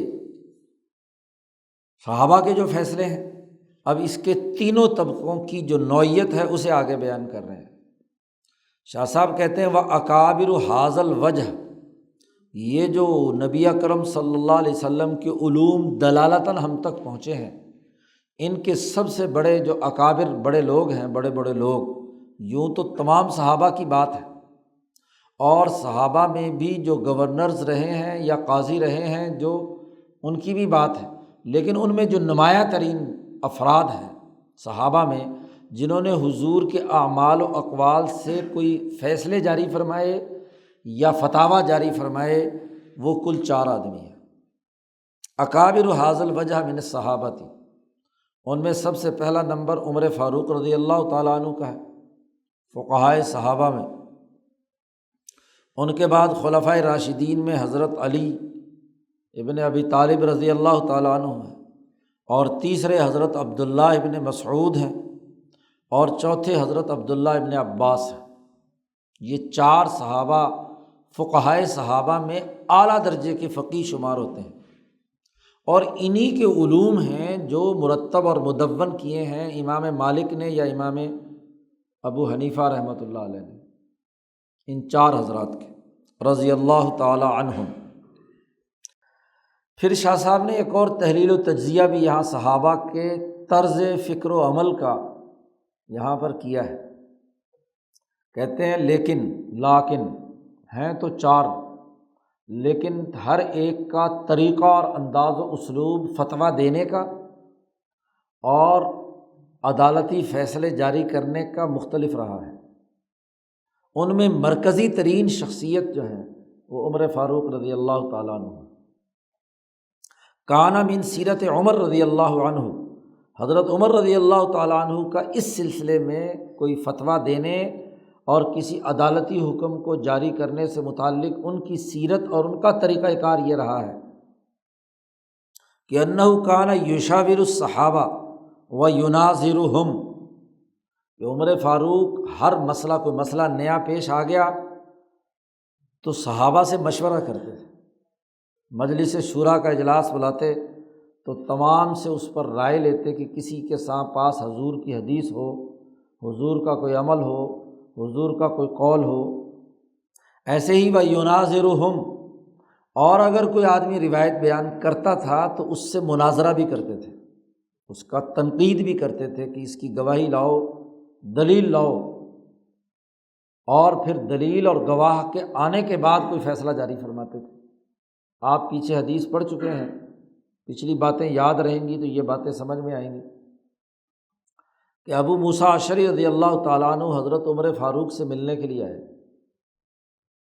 صحابہ کے جو فیصلے ہیں، اب اس کے تینوں طبقوں کی جو نوعیت ہے اسے آگے بیان کر رہے ہیں۔ شاہ صاحب کہتے ہیں وَأَكَابِرُ هَذَا الْوَجْهِ، یہ جو نبی اکرم صلی اللہ علیہ وسلم کے علوم دلالتاً ہم تک پہنچے ہیں، ان کے سب سے بڑے جو اکابر بڑے لوگ ہیں، بڑے بڑے لوگ، یوں تو تمام صحابہ کی بات ہے، اور صحابہ میں بھی جو گورنرز رہے ہیں یا قاضی رہے ہیں جو ان کی بھی بات ہے، لیکن ان میں جو نمایاں ترین افراد ہیں صحابہ میں جنہوں نے حضور کے اعمال و اقوال سے کوئی فیصلے جاری فرمائے یا فتاویٰ جاری فرمائے، وہ کل 4 آدمی ہیں۔ اکابر ھذا الوجہ من الصحابۃ، ان میں سب سے پہلا نمبر عمر فاروق رضی اللہ تعالیٰ عنہ کا ہے فقہائے صحابہ میں۔ ان کے بعد خلفائے راشدین میں حضرت علی ابن ابی طالب رضی اللہ تعالیٰ عنہ ہیں، اور تیسرے حضرت عبداللہ ابن مسعود ہیں، اور چوتھے حضرت عبداللہ ابن عباس ہیں۔ یہ 4 صحابہ فقہائے صحابہ میں اعلیٰ درجے کے فقیہ شمار ہوتے ہیں، اور انہی کے علوم ہیں جو مرتب اور مدون کیے ہیں امام مالک نے یا امام ابو حنیفہ رحمۃ اللہ علیہ نے، ان چار حضرات کے رضی اللہ تعالی عنہم۔ پھر شاہ صاحب نے ایک اور تحلیل و تجزیہ بھی یہاں صحابہ کے طرز فکر و عمل کا یہاں پر کیا ہے۔ کہتے ہیں لیکن ہیں تو چار، لیکن ہر ایک کا طریقہ اور انداز و اسلوب فتویٰ دینے کا اور عدالتی فیصلے جاری کرنے کا مختلف رہا ہے۔ ان میں مرکزی ترین شخصیت جو ہے وہ عمر فاروق رضی اللہ تعالیٰ عنہ۔ کان من سیرت عمر رضی اللہ عنہ، حضرت عمر رضی اللہ تعالیٰ عنہ کا اس سلسلے میں کوئی فتویٰ دینے اور کسی عدالتی حکم کو جاری کرنے سے متعلق ان کی سیرت اور ان کا طریقہ کار یہ رہا ہے کہ انہ کان یشاور الصحابہ و یناظرہم، کہ عمر فاروق ہر مسئلہ کوئی مسئلہ نیا پیش آ گیا تو صحابہ سے مشورہ کرتے تھے، مجلس شورا کا اجلاس بلاتے تو تمام سے اس پر رائے لیتے کہ کسی کے پاس حضور کی حدیث ہو، حضور کا کوئی عمل ہو، حضور کا کوئی قول ہو۔ ایسے ہی وَيُنَاظِرُهُمْ، اور اگر کوئی آدمی روایت بیان کرتا تھا تو اس سے مناظرہ بھی کرتے تھے، اس کا تنقید بھی کرتے تھے کہ اس کی گواہی لاؤ، دلیل لاؤ، اور پھر دلیل اور گواہ کے آنے کے بعد کوئی فیصلہ جاری فرماتے تھے۔ آپ پیچھے حدیث پڑھ چکے ہیں، پچھلی باتیں یاد رہیں گی تو یہ باتیں سمجھ میں آئیں گی کہ ابو موسیٰ اشعری رضی اللہ تعالیٰ عنہ حضرت عمر فاروق سے ملنے کے لیے آئے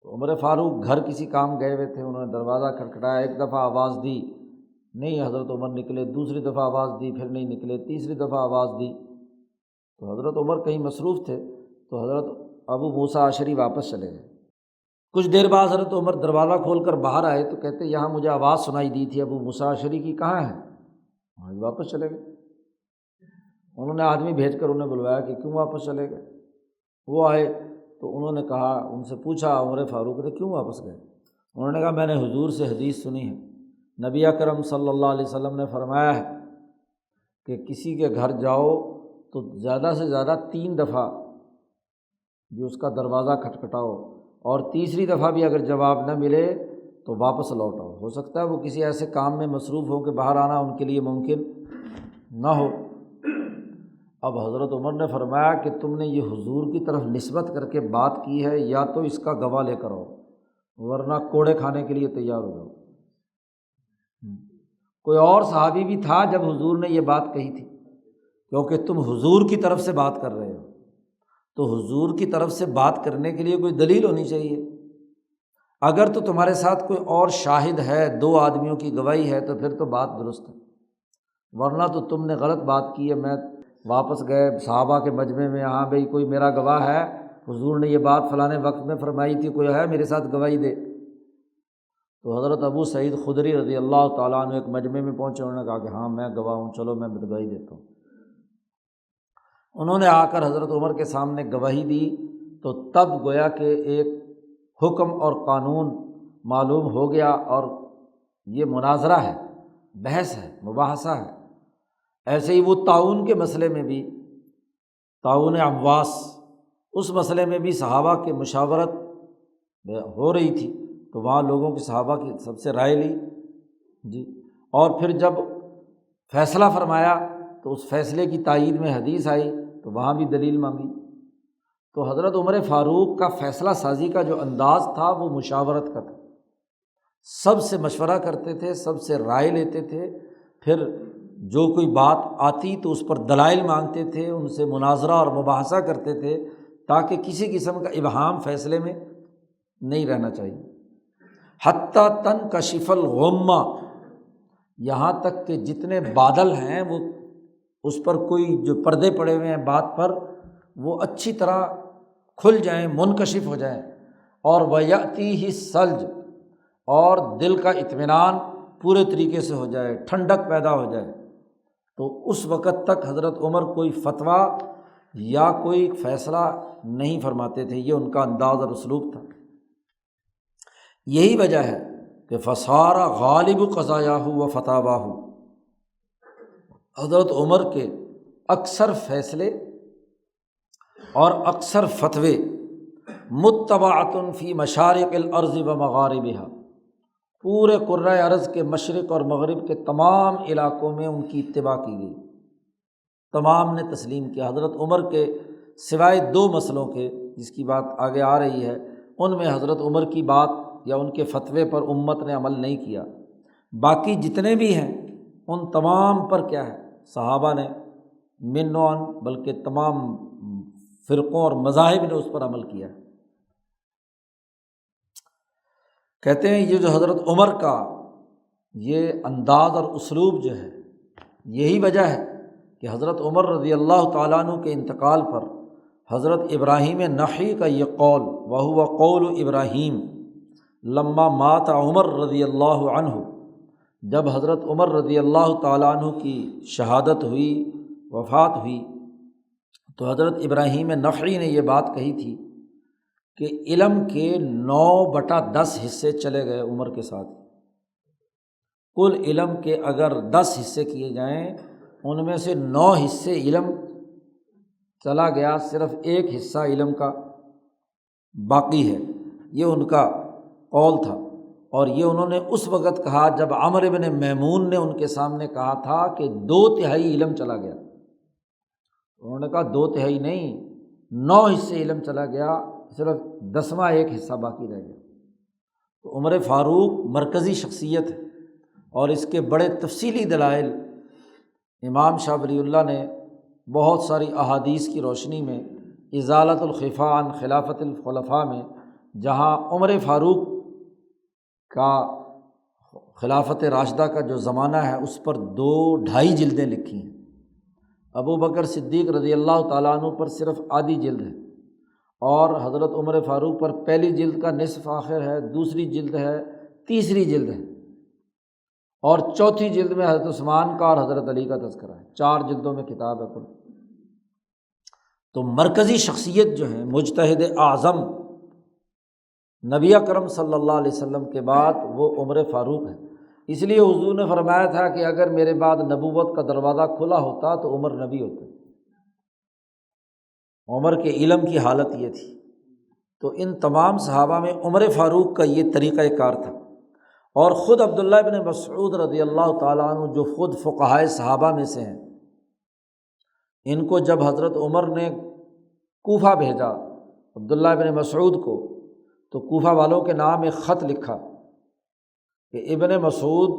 تو عمر فاروق گھر کسی کام گئے ہوئے تھے، انہوں نے دروازہ کھٹکھٹایا، ایک دفعہ آواز دی، نہیں حضرت عمر نکلے، دوسری دفعہ آواز دی، پھر نہیں نکلے، تیسری دفعہ آواز دی تو حضرت عمر کہیں مصروف تھے تو حضرت ابو موسیٰ اشعری واپس چلے گئے۔ کچھ دیر بعد حضرت عمر دروازہ کھول کر باہر آئے تو کہتے یہاں مجھے آواز سنائی دی تھی ابو موسیٰ اشعری کی، کہاں ہے؟ واپس چلے گئے۔ انہوں نے آدمی بھیج کر انہیں بلوایا کہ کیوں واپس چلے گئے؟ وہ آئے تو انہوں نے کہا، ان سے پوچھا عمر فاروق نے کیوں واپس گئے؟ انہوں نے کہا میں نے حضور سے حدیث سنی ہے، نبی اکرم صلی اللہ علیہ وسلم نے فرمایا ہے کہ کسی کے گھر جاؤ تو زیادہ سے زیادہ 3 دفعہ بھی اس کا دروازہ کھٹکھٹاؤ، اور تیسری دفعہ بھی اگر جواب نہ ملے تو واپس لوٹ آؤ۔ ہو سکتا ہے وہ کسی ایسے کام میں مصروف ہو کہ باہر آنا ان کے لیے ممکن نہ ہو۔ اب حضرت عمر نے فرمایا کہ تم نے یہ حضور کی طرف نسبت کر کے بات کی ہے، یا تو اس کا گواہ لے کر آؤ ورنہ کوڑے کھانے کے لیے تیار ہو جاؤ۔ کوئی اور صحابی بھی تھا جب حضور نے یہ بات کہی تھی، کیونکہ تم حضور کی طرف سے بات کر رہے ہو تو حضور کی طرف سے بات کرنے کے لیے کوئی دلیل ہونی چاہیے۔ اگر تو تمہارے ساتھ کوئی اور شاہد ہے، 2 آدمیوں کی گواہی ہے تو پھر تو بات درست ہے، ورنہ تو تم نے غلط بات کی ہے۔ میں واپس گئے صحابہ کے مجمع میں، ہاں بھئی کوئی میرا گواہ ہے، حضور نے یہ بات فلانے وقت میں فرمائی تھی، کوئی ہے میرے ساتھ گواہی دے۔ تو حضرت ابو سعید خدری رضی اللہ تعالیٰ عنہ ایک مجمع میں پہنچے، انہوں نے کہا کہ ہاں میں گواہ ہوں، چلو میں گواہی دیتا ہوں۔ انہوں نے آ کر حضرت عمر کے سامنے گواہی دی تو تب گویا کہ ایک حکم اور قانون معلوم ہو گیا، اور یہ مناظرہ ہے، بحث ہے، مباحثہ ہے۔ ایسے ہی وہ تعاون کے مسئلے میں بھی، تعاون امواس، اس مسئلے میں بھی صحابہ کی مشاورت ہو رہی تھی تو وہاں لوگوں کی صحابہ کی سب سے رائے لی جی، اور پھر جب فیصلہ فرمایا تو اس فیصلے کی تائید میں حدیث آئی تو وہاں بھی دلیل مانگی۔ تو حضرت عمر فاروق کا فیصلہ سازی کا جو انداز تھا وہ مشاورت کا تھا، سب سے مشورہ کرتے تھے، سب سے رائے لیتے تھے، پھر جو کوئی بات آتی تو اس پر دلائل مانگتے تھے، ان سے مناظرہ اور مباحثہ کرتے تھے تاکہ کسی قسم کا ابہام فیصلے میں نہیں رہنا چاہیے۔ حتیٰ تنکشف الغمہ، یہاں تک کہ جتنے بادل ہیں وہ اس پر کوئی جو پردے پڑے ہوئے ہیں بات پر، وہ اچھی طرح کھل جائیں، منکشف ہو جائیں، اور وَيَأْتِيهِ الثَّلْجُ، اور دل کا اطمینان پورے طریقے سے ہو جائے، ٹھنڈک پیدا ہو جائے، تو اس وقت تک حضرت عمر کوئی فتویٰ یا کوئی فیصلہ نہیں فرماتے تھے۔ یہ ان کا انداز اور اسلوب تھا۔ یہی وجہ ہے کہ فصار غالب قضایاہ و فتاواہ، حضرت عمر کے اکثر فیصلے اور اکثر فتوے متبعۃ فی مشارق الارض و مغاربہا، پورے کرۂ ارض کے مشرق اور مغرب کے تمام علاقوں میں ان کی اتباع کی گئی، تمام نے تسلیم کیا۔ حضرت عمر کے سوائے 2 مسئلوں کے جس کی بات آگے آ رہی ہے، ان میں حضرت عمر کی بات یا ان کے فتوے پر امت نے عمل نہیں کیا، باقی جتنے بھی ہیں ان تمام پر کیا ہے، صحابہ نے من نوع بلکہ تمام فرقوں اور مذاہب نے اس پر عمل کیا۔ کہتے ہیں یہ جو حضرت عمر کا یہ انداز اور اسلوب جو ہے، یہی وجہ ہے کہ حضرت عمر رضی اللہ تعالیٰ عنہ کے انتقال پر حضرت ابراہیم نخعی کا یہ قول، وہو قول ابراہیم لما مات عمر رضی اللہ عنہ، جب حضرت عمر رضی اللہ تعالیٰ عنہ کی شہادت ہوئی، وفات ہوئی، تو حضرت ابراہیم نخعی نے یہ بات کہی تھی کہ علم کے 9/10 حصے چلے گئے عمر کے ساتھ۔ کل علم کے اگر 10 حصے کیے جائیں، ان میں سے 9 حصے علم چلا گیا، صرف 1 حصہ علم کا باقی ہے۔ یہ ان کا قول تھا، اور یہ انہوں نے اس وقت کہا جب عمرو بن میمون نے ان کے سامنے کہا تھا کہ 2/3 علم چلا گیا۔ انہوں نے کہا 2/3 نہیں، 9 حصے علم چلا گیا، صرف 10واں 1 حصہ باقی رہ گیا۔ تو عمر فاروق مرکزی شخصیت ہے، اور اس کے بڑے تفصیلی دلائل امام شاہ ولی اللہ نے بہت ساری احادیث کی روشنی میں ازالۃ الخفا عن خلافت الخلفاء میں، جہاں عمر فاروق کا خلافت راشدہ کا جو زمانہ ہے اس پر 2-2.5 جلدیں لکھی ہیں۔ ابو بکر صدیق رضی اللہ تعالیٰ عنہ پر صرف آدھی جلد ہے، اور حضرت عمر فاروق پر پہلی جلد کا نصف آخر ہے، دوسری جلد ہے، تیسری جلد ہے، اور چوتھی جلد میں حضرت عثمان کا اور حضرت علی کا تذکرہ ہے۔ 4 جلدوں میں کتاب ہے کل۔ تو مرکزی شخصیت جو ہے مجتہد اعظم نبی اکرم صلی اللہ علیہ وسلم کے بعد وہ عمر فاروق ہے۔ اس لیے حضور نے فرمایا تھا کہ اگر میرے بعد نبوت کا دروازہ کھلا ہوتا تو عمر نبی ہوتے۔ عمر کے علم کی حالت یہ تھی۔ تو ان تمام صحابہ میں عمر فاروق کا یہ طریقہ کار تھا، اور خود عبداللہ ابن مسعود رضی اللہ تعالیٰ عنہ جو خود فقہائے صحابہ میں سے ہیں، ان کو جب حضرت عمر نے کوفہ بھیجا عبداللہ ابن مسعود کو، تو کوفہ والوں کے نام ایک خط لکھا کہ ابن مسعود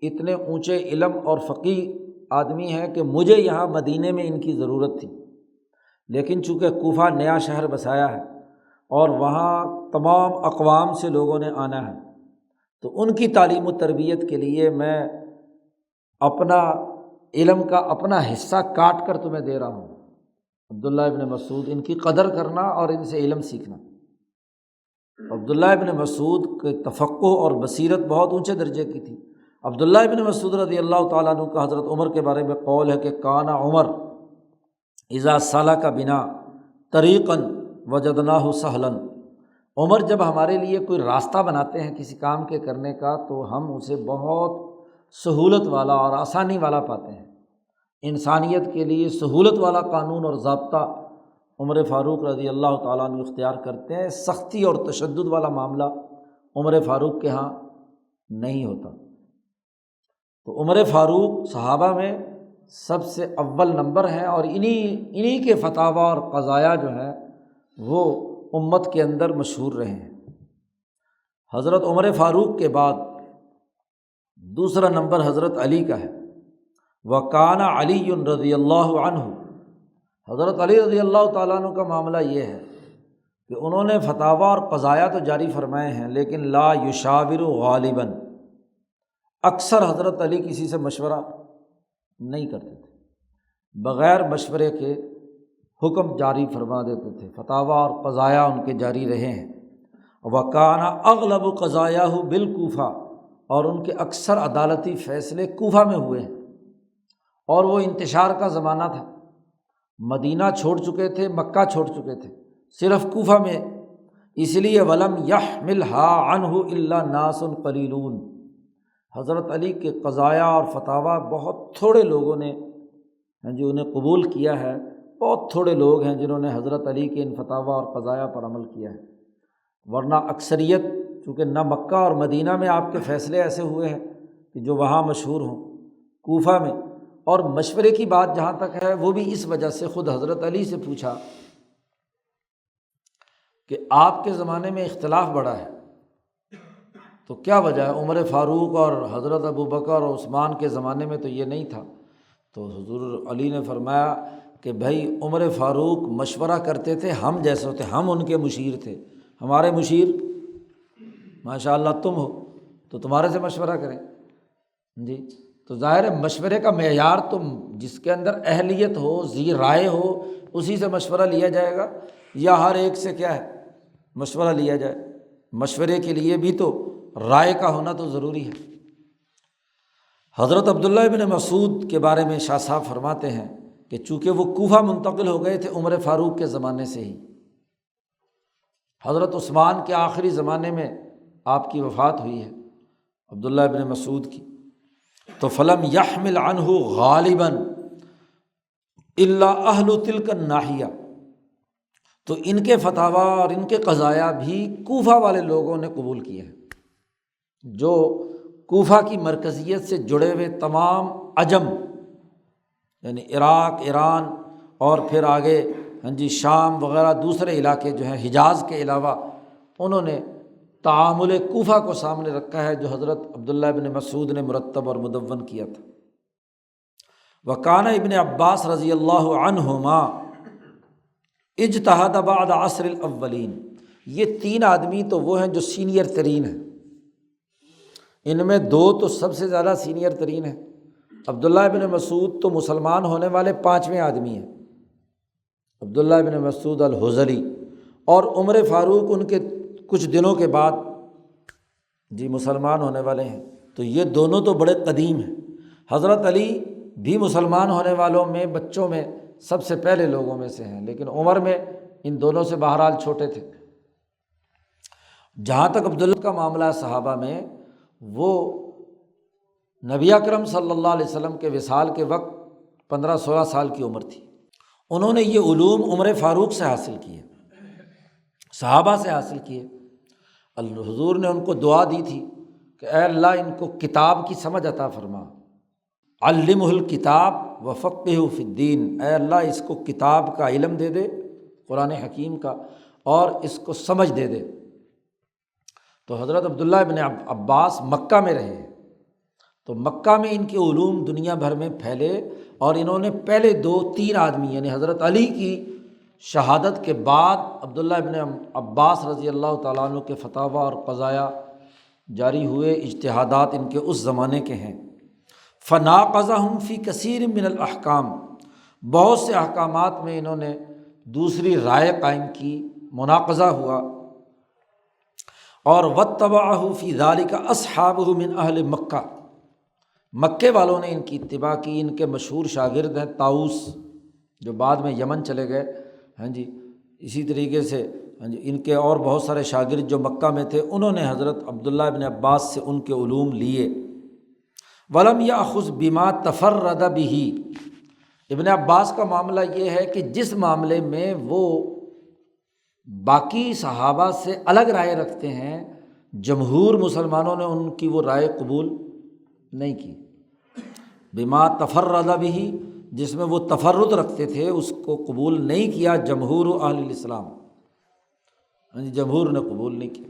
اتنے اونچے علم اور فقیہ آدمی ہیں کہ مجھے یہاں مدینے میں ان کی ضرورت تھی، لیکن چونکہ کوفہ نیا شہر بسایا ہے اور وہاں تمام اقوام سے لوگوں نے آنا ہے، تو ان کی تعلیم و تربیت کے لیے میں اپنا علم کا اپنا حصہ کاٹ کر تمہیں دے رہا ہوں۔ عبداللہ ابن مسعود، ان کی قدر کرنا اور ان سے علم سیکھنا۔ عبداللہ ابن مسعود کے تفقہ اور بصیرت بہت اونچے درجے کی تھی۔ عبداللہ ابن مسعود رضی اللہ تعالیٰ عنہ کا حضرت عمر کے بارے میں قول ہے کہ کانا عمر اذا سلک بنا طریقا وجدناہ سہلا، عمر جب ہمارے لیے کوئی راستہ بناتے ہیں کسی کام کے کرنے کا تو ہم اسے بہت سہولت والا اور آسانی والا پاتے ہیں۔ انسانیت کے لیے سہولت والا قانون اور ضابطہ عمر فاروق رضی اللہ تعالیٰ عنہ اختیار کرتے ہیں، سختی اور تشدد والا معاملہ عمر فاروق کے ہاں نہیں ہوتا۔ تو عمر فاروق صحابہ میں سب سے اول نمبر ہیں، اور انہی کے فتاویٰ اور قضایا جو ہیں وہ امت کے اندر مشہور رہے ہیں۔ حضرت عمر فاروق کے بعد دوسرا نمبر حضرت علی کا ہے۔ وَكَانَ عَلِيٌّ رضی اللہ عنہ، حضرت علی رضی اللہ تعالیٰ عنہ کا معاملہ یہ ہے کہ انہوں نے فتاویٰ اور قضایا تو جاری فرمائے ہیں، لیکن لا یشاور غالباً، اکثر حضرت علی کسی سے مشورہ نہیں کرتے تھے، بغیر مشورے کے حکم جاری فرما دیتے تھے، فتاویٰ اور قضایا ان کے جاری رہے ہیں۔ وَكَانَ أَغْلَبُ قَضَایَاهُ بِالْكُوفَةِ، اور ان کے اکثر عدالتی فیصلے کوفہ میں ہوئے ہیں، اور وہ انتشار کا زمانہ تھا، مدینہ چھوڑ چکے تھے، مکہ چھوڑ چکے تھے، صرف کوفہ میں اس لیے ولم یحملها عنہ الا ناس قلیلون، حضرت علی کے قضایا اور فتاویٰ بہت تھوڑے لوگوں نے انہیں قبول کیا ہے، بہت تھوڑے لوگ ہیں جنہوں نے حضرت علی کے ان فتاویٰ اور قضایا پر عمل کیا ہے، ورنہ اکثریت، چونکہ نہ مکہ اور مدینہ میں آپ کے فیصلے ایسے ہوئے ہیں کہ جو وہاں مشہور ہوں، کوفہ میں، اور مشورے کی بات جہاں تک ہے وہ بھی اس وجہ سے خود حضرت علی سے پوچھا کہ آپ کے زمانے میں اختلاف بڑا ہے تو کیا وجہ ہے؟ عمر فاروق اور حضرت ابو بکر اور عثمان کے زمانے میں تو یہ نہیں تھا۔ تو حضور علی نے فرمایا کہ بھائی عمر فاروق مشورہ کرتے تھے ہم جیسے ہوتے، ہم ان کے مشیر تھے، ہمارے مشیر ماشاء اللہ تم ہو تو تمہارے سے مشورہ کریں جی۔ تو ظاہر ہے مشورے کا معیار تم جس کے اندر اہلیت ہو، ذی رائے ہو، اسی سے مشورہ لیا جائے گا، یا ہر ایک سے کیا ہے مشورہ لیا جائے؟ مشورے کے لیے بھی تو رائے کا ہونا تو ضروری ہے۔ حضرت عبداللہ ابن مسعود کے بارے میں شاہ صاحب فرماتے ہیں کہ چونکہ وہ کوفہ منتقل ہو گئے تھے عمر فاروق کے زمانے سے ہی، حضرت عثمان کے آخری زمانے میں آپ کی وفات ہوئی ہے عبداللہ ابن مسعود کی، تو فلم یحمل عنہ غالباً الا اہل تلک الناحیہ، تو ان کے فتاویٰ اور ان کے قضایا بھی کوفہ والے لوگوں نے قبول کیے ہیں، جو کوفہ کی مرکزیت سے جڑے ہوئے تمام عجم یعنی عراق، ایران اور پھر آگے شام وغیرہ دوسرے علاقے جو ہیں حجاز کے علاوہ، انہوں نے تعامل کوفہ کو سامنے رکھا ہے جو حضرت عبداللہ ابن مسعود نے مرتب اور مدون کیا تھا۔ وکان ابن عباس رضی اللہ عنہما اجتہد بعد عصر الاولین، یہ تین آدمی تو وہ ہیں جو سینئر ترین ہیں، ان میں دو تو سب سے زیادہ سینئر ترین ہیں۔ عبداللہ ابن مسعود تو مسلمان ہونے والے 5ویں آدمی ہیں، عبداللہ ابن مسعود الحذلی، اور عمر فاروق ان کے کچھ دنوں کے بعد مسلمان ہونے والے ہیں، تو یہ دونوں تو بڑے قدیم ہیں۔ حضرت علی بھی مسلمان ہونے والوں میں بچوں میں سب سے پہلے لوگوں میں سے ہیں، لیکن عمر میں ان دونوں سے بہرحال چھوٹے تھے۔ جہاں تک عبداللہ کا معاملہ ہے صحابہ میں، وہ نبی اکرم صلی اللہ علیہ وسلم کے وصال کے وقت 15-16 سال کی عمر تھی، انہوں نے یہ علوم عمر فاروق سے حاصل کیے، صحابہ سے حاصل کیے۔ حضور نے ان کو دعا دی تھی کہ اے اللہ ان کو کتاب کی سمجھ عطا فرما، علمہ الکتاب وفقہہ فی الدین، اے اللہ اس کو کتاب کا علم دے دے، قرآن حکیم کا، اور اس کو سمجھ دے دے۔ تو حضرت عبداللہ ابن عباس مکہ میں رہے، تو مکہ میں ان کے علوم دنیا بھر میں پھیلے، اور انہوں نے پہلے 2-3 آدمی یعنی حضرت علی کی شہادت کے بعد عبداللہ ابن عباس رضی اللہ تعالیٰ عنہ کے فتاویٰ اور قضایا جاری ہوئے، اجتہادات ان کے اس زمانے کے ہیں۔ فناقضہم فی کثیر من الاحکام، بہت سے احکامات میں انہوں نے دوسری رائے قائم کی، مناقضہ ہوا۔ اور واتبعہ فی ذلک اصحابہ من اہل مکہ، مکے والوں نے ان کی اتباع کی۔ ان کے مشہور شاگرد ہیں طاؤس، جو بعد میں یمن چلے گئے، اسی طریقے سے ان کے اور بہت سارے شاگرد جو مکہ میں تھے، انہوں نے حضرت عبداللہ ابن عباس سے ان کے علوم لیے۔ ولم یأخذ بما تفرد به، ابن عباس کا معاملہ یہ ہے کہ جس معاملے میں وہ باقی صحابہ سے الگ رائے رکھتے ہیں، جمہور مسلمانوں نے ان کی وہ رائے قبول نہیں کی۔ بما تفرد به، جس میں وہ تفرد رکھتے تھے، اس کو قبول نہیں کیا جمہور اہل الاسلام، جمہور نے قبول نہیں کیا۔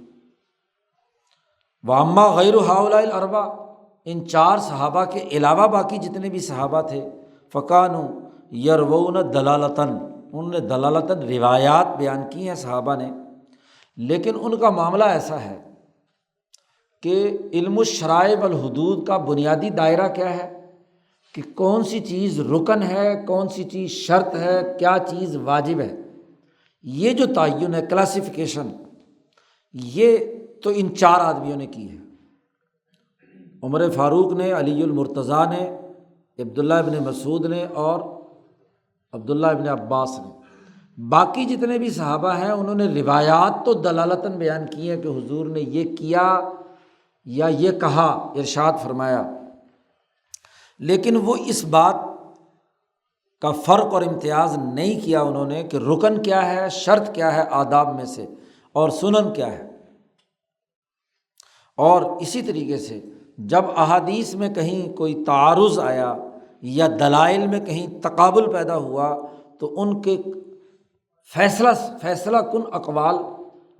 واما غیر ہؤلاء الاربعہ، ان 4 صحابہ کے علاوہ باقی جتنے بھی صحابہ تھے، فکانوا یروون دلالتاً، انہوں نے دلالتاً روایات بیان کی ہیں صحابہ نے، لیکن ان کا معاملہ ایسا ہے کہ علم الشرائع والحدود کا بنیادی دائرہ کیا ہے کہ کون سی چیز رکن ہے، کون سی چیز شرط ہے، کیا چیز واجب ہے، یہ جو تعین ہے، کلاسیفیکیشن، یہ تو ان 4 آدمیوں نے کی ہے، عمر فاروق نے، علی المرتضیٰ نے، عبداللہ ابن مسعود نے اور عبداللہ ابن عباس نے۔ باقی جتنے بھی صحابہ ہیں انہوں نے روایات تو دلالتاً بیان کی ہیں کہ حضور نے یہ کیا یا یہ کہا، ارشاد فرمایا، لیکن وہ اس بات کا فرق اور امتیاز نہیں کیا انہوں نے کہ رکن کیا ہے، شرط کیا ہے آداب میں سے، اور سنن کیا ہے۔ اور اسی طریقے سے جب احادیث میں کہیں کوئی تعارض آیا یا دلائل میں کہیں تقابل پیدا ہوا تو ان کے فیصلہ کن اقوال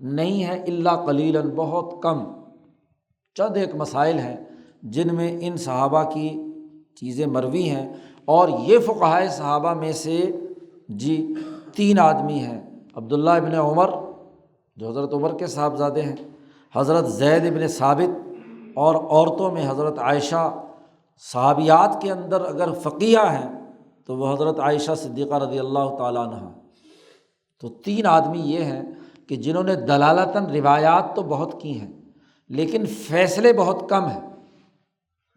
نہیں ہیں، الا قلیلاً، بہت کم، چند ایک مسائل ہیں جن میں ان صحابہ کی چیزیں مروی ہیں۔ اور یہ فقہائے صحابہ میں سے 3 آدمی ہیں، عبداللہ ابن عمر جو حضرت عمر کے صاحبزادے ہیں، حضرت زید ابن ثابت، اور عورتوں میں حضرت عائشہ۔ صحابیات کے اندر اگر فقیہ ہیں تو وہ حضرت عائشہ صدیقہ رضی اللہ تعالیٰ عنہ۔ تو 3 آدمی یہ ہیں کہ جنہوں نے دلالتاً روایات تو بہت کی ہیں لیکن فیصلے بہت کم ہیں،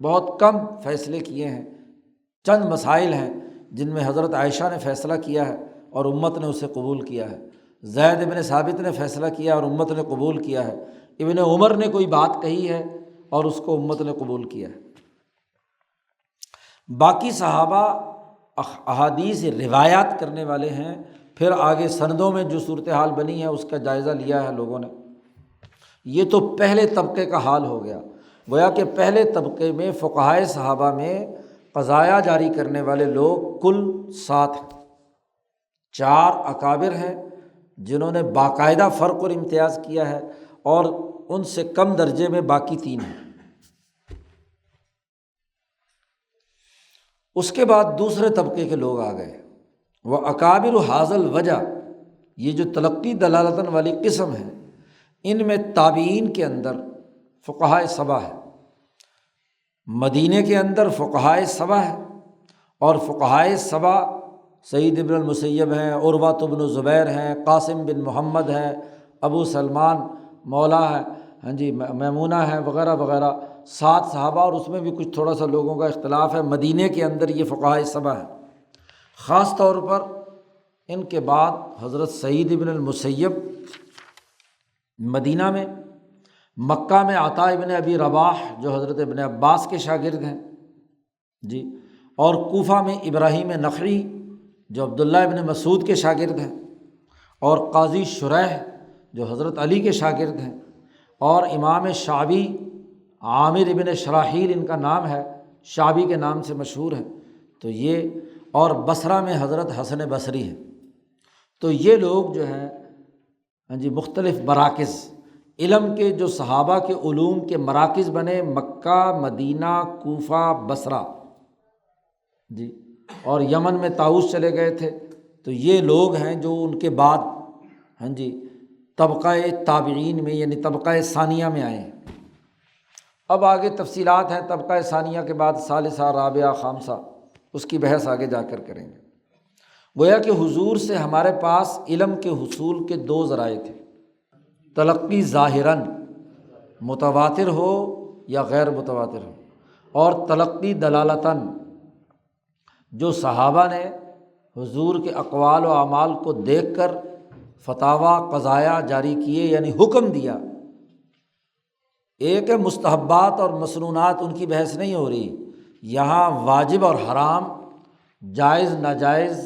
بہت کم فیصلے کیے ہیں۔ چند مسائل ہیں جن میں حضرت عائشہ نے فیصلہ کیا ہے اور امت نے اسے قبول کیا ہے، زید ابن ثابت نے فیصلہ کیا اور امت نے قبول کیا ہے، ابن عمر نے کوئی بات کہی ہے اور اس کو امت نے قبول کیا ہے۔ باقی صحابہ احادیث روایات کرنے والے ہیں۔ پھر آگے سندوں میں جو صورتحال بنی ہے اس کا جائزہ لیا ہے لوگوں نے۔ یہ تو پہلے طبقے کا حال ہو گیا، گویا کہ پہلے طبقے میں فقہائے صحابہ میں قضایا جاری کرنے والے لوگ کل 7 ہیں۔ 4 اکابر ہیں جنہوں نے باقاعدہ فرق اور امتیاز کیا ہے، اور ان سے کم درجے میں باقی 3 ہیں۔ اس کے بعد دوسرے طبقے کے لوگ آ گئے، وہ اکابر حاضل وجہ، یہ جو تلقی دلالتاً والی قسم ہے، ان میں تابعین کے اندر فقہائے 7 ہے، مدینہ کے اندر فقہائے 7 ہے، اور فقہائے 7 سعید ابن المسیب ہیں، عروہ بن زبیر ہیں، قاسم بن محمد ہیں، ابو سلمان مولا ہے، میمونہ ہے، وغیرہ وغیرہ، 7 صحابہ، اور اس میں بھی کچھ تھوڑا سا لوگوں کا اختلاف ہے۔ مدینہ کے اندر یہ فقہائے 7 ہیں۔ خاص طور پر ان کے بعد حضرت سعید ابن المسیب مدینہ میں، مکہ میں عطا ابن ابی رباح جو حضرت ابن عباس کے شاگرد ہیں، اور کوفہ میں ابراہیم نخعی جو عبداللہ ابن مسعود کے شاگرد ہیں، اور قاضی شریح جو حضرت علی کے شاگرد ہیں، اور امام شعبی عامر ابن شراحیل ان کا نام ہے، شعبی کے نام سے مشہور ہیں، تو یہ، اور بصرہ میں حضرت حسن بصری ہیں۔ تو یہ لوگ جو ہیں مختلف مراکز علم کے، جو صحابہ کے علوم کے مراکز بنے، مکہ، مدینہ، کوفہ، بصرہ، اور یمن میں طاؤس چلے گئے تھے، تو یہ لوگ ہیں جو ان کے بعد طبقہ تابعین میں، یعنی طبقہ ثانیہ میں آئے ہیں۔ اب آگے تفصیلات ہیں، طبقہ ثانیہ کے بعد ثالثہ، رابعہ، خامسہ، اس کی بحث آگے جا کر کریں گے۔ گویا کہ حضور سے ہمارے پاس علم کے حصول کے 2 ذرائع تھے، تلقی ظاہراً متواتر ہو یا غیر متواتر ہو، اور تلقی دلالتاً جو صحابہ نے حضور کے اقوال و اعمال کو دیکھ کر فتاویٰ قضایا جاری کیے، یعنی حکم دیا۔ ایک ہے مستحبات اور مسنونات، ان کی بحث نہیں ہو رہی یہاں، واجب اور حرام، جائز ناجائز،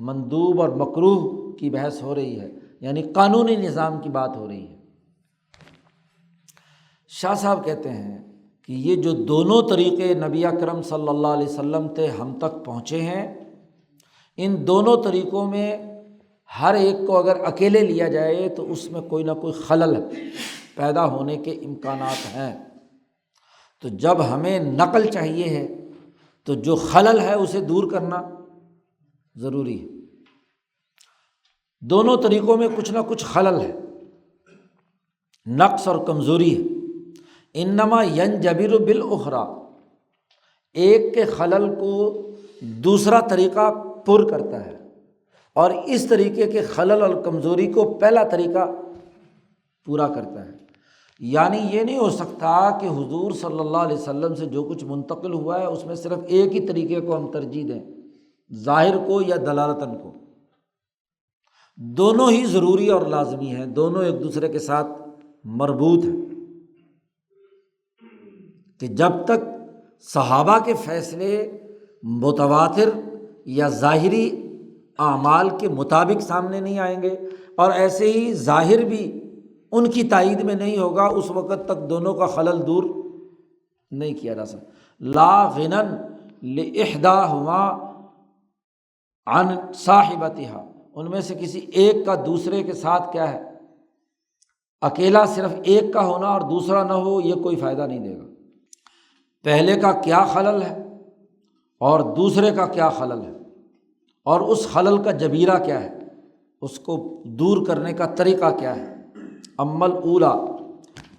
مندوب اور مکروہ کی بحث ہو رہی ہے، یعنی قانونی نظام کی بات ہو رہی ہے۔ شاہ صاحب کہتے ہیں کہ یہ جو دونوں طریقے نبی اکرم صلی اللہ علیہ وسلم سے ہم تک پہنچے ہیں، ان دونوں طریقوں میں ہر ایک کو اگر اکیلے لیا جائے تو اس میں کوئی نہ کوئی خلل پیدا ہونے کے امکانات ہیں۔ تو جب ہمیں نقل چاہیے ہے تو جو خلل ہے اسے دور کرنا ضروری ہے۔ دونوں طریقوں میں کچھ نہ کچھ خلل ہے، نقص اور کمزوری ہے۔ انما ینجبر بالاخری، ایک کے خلل کو دوسرا طریقہ پر کرتا ہے، اور اس طریقے کے خلل اور کمزوری کو پہلا طریقہ پورا کرتا ہے۔ یعنی یہ نہیں ہو سکتا کہ حضور صلی اللہ علیہ وسلم سے جو کچھ منتقل ہوا ہے اس میں صرف ایک ہی طریقے کو ہم ترجیح دیں، ظاہر کو یا دلالتاً کو۔ دونوں ہی ضروری اور لازمی ہیں، دونوں ایک دوسرے کے ساتھ مربوط ہیں، کہ جب تک صحابہ کے فیصلے متواتر یا ظاہری اعمال کے مطابق سامنے نہیں آئیں گے، اور ایسے ہی ظاہر بھی ان کی تائید میں نہیں ہوگا، اس وقت تک دونوں کا خلل دور نہیں کیا جا سکتا۔ لا غنن لإحداہما عن صاحبتہا، ان میں سے کسی ایک کا دوسرے کے ساتھ کیا ہے، اکیلا صرف ایک کا ہونا اور دوسرا نہ ہو، یہ کوئی فائدہ نہیں دے گا۔ پہلے کا کیا خلل ہے اور دوسرے کا کیا خلل ہے، اور اس خلل کا جبیرہ کیا ہے، اس کو دور کرنے کا طریقہ کیا ہے۔ اما الاولی،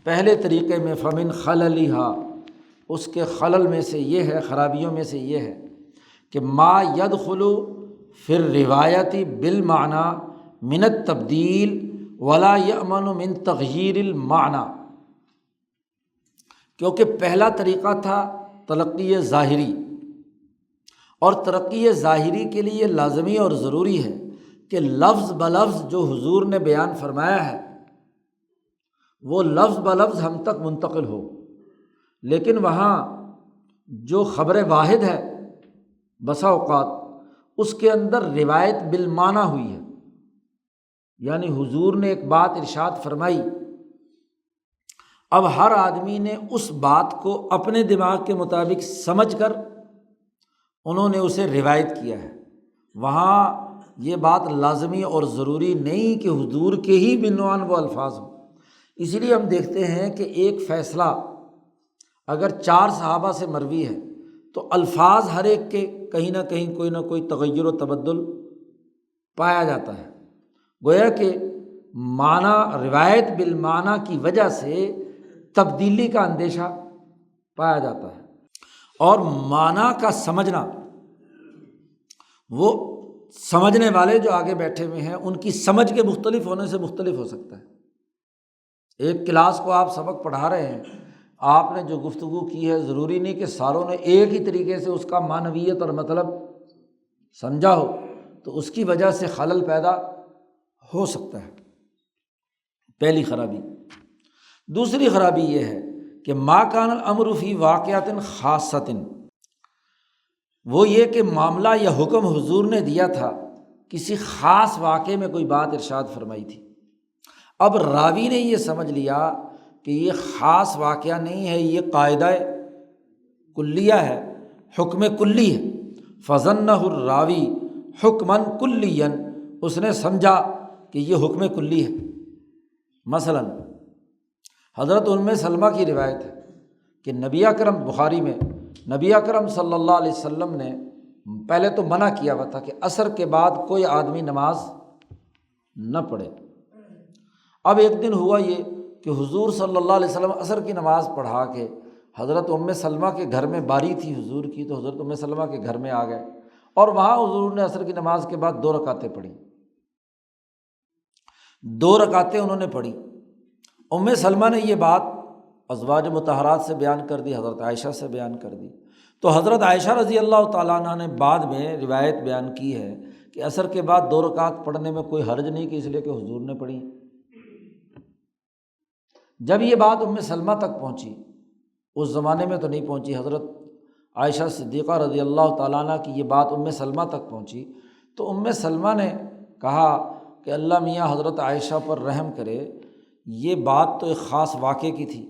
پہلے طریقے میں، فمن خللہا، اس کے خلل میں سے یہ ہے، خرابیوں میں سے یہ ہے کہ ما يدخل فی الروایت بالمعنی من التبدیل ولا یأمن من تغییر المعنی، کیونکہ پہلا طریقہ تھا تلقی ظاہری، اور ترقی ظاہری کے لیے لازمی اور ضروری ہے کہ لفظ بلفظ جو حضور نے بیان فرمایا ہے وہ لفظ بلفظ ہم تک منتقل ہو، لیکن وہاں جو خبر واحد ہے بسا اوقات اس کے اندر روایت بالمعنی ہوئی ہے، یعنی حضور نے ایک بات ارشاد فرمائی، اب ہر آدمی نے اس بات کو اپنے دماغ کے مطابق سمجھ کر انہوں نے اسے روایت کیا ہے۔ وہاں یہ بات لازمی اور ضروری نہیں کہ حضور کے ہی بعنوان وہ الفاظ ہوں۔ اسی لیے ہم دیکھتے ہیں کہ ایک فیصلہ اگر 4 صحابہ سے مروی ہے تو الفاظ ہر ایک کے کہیں نہ کوئی تغیر و تبدل پایا جاتا ہے، گویا کہ معنی، روایت بالمعنی کی وجہ سے تبدیلی کا اندیشہ پایا جاتا ہے، اور معنی کا سمجھنا وہ سمجھنے والے جو آگے بیٹھے ہوئے ہیں ان کی سمجھ کے مختلف ہونے سے مختلف ہو سکتا ہے۔ ایک کلاس کو آپ سبق پڑھا رہے ہیں، آپ نے جو گفتگو کی ہے ضروری نہیں کہ ساروں نے ایک ہی طریقے سے اس کا معنویت اور مطلب سمجھا ہو، تو اس کی وجہ سے خلل پیدا ہو سکتا ہے، پہلی خرابی۔ دوسری خرابی یہ ہے کہ ما کان الامر فی واقعۃ خاصۃ، وہ یہ کہ معاملہ یا حکم حضور نے دیا تھا کسی خاص واقعے میں، کوئی بات ارشاد فرمائی تھی، اب راوی نے یہ سمجھ لیا کہ یہ خاص واقعہ نہیں ہے، یہ قاعدہ کلیہ ہے، حکم کلی ہے، فظنہ الراوی حکماً کلیاً، اس نے سمجھا کہ یہ حکم کلی ہے۔ مثلاً حضرت ام سلمہ کی روایت ہے کہ نبی اکرم، بخاری میں، نبی اکرم صلی اللہ علیہ وسلم نے پہلے تو منع کیا ہوا تھا کہ عصر کے بعد کوئی آدمی نماز نہ پڑھے۔ اب ایک دن ہوا یہ کہ حضور صلی اللہ علیہ وسلم عصر کی نماز پڑھا کے حضرت ام سلمہ کے گھر میں باری تھی حضور کی، تو حضرت ام سلمہ کے گھر میں آ گئے، اور وہاں حضور نے عصر کی نماز کے بعد 2 رکعتیں پڑھی، 2 رکعتیں انہوں نے پڑھی۔ ام سلمہ نے یہ بات ازواج مطہرات سے بیان کر دی، حضرت عائشہ سے بیان کر دی، تو حضرت عائشہ رضی اللہ تعالیٰ عنہ نے بعد میں روایت بیان کی ہے کہ عصر کے بعد 2 رکعت پڑھنے میں کوئی حرج نہیں، کہ اس لیے کہ حضور نے پڑھی۔ جب یہ بات ام سلمہ تک پہنچی، اس زمانے میں تو نہیں پہنچی، حضرت عائشہ صدیقہ رضی اللہ تعالیٰ عنہ کی یہ بات ام سلمہ تک پہنچی، تو ام سلمہ نے کہا کہ اللہ میاں حضرت عائشہ پر رحم کرے، یہ بات تو ایک خاص واقعے کی تھی،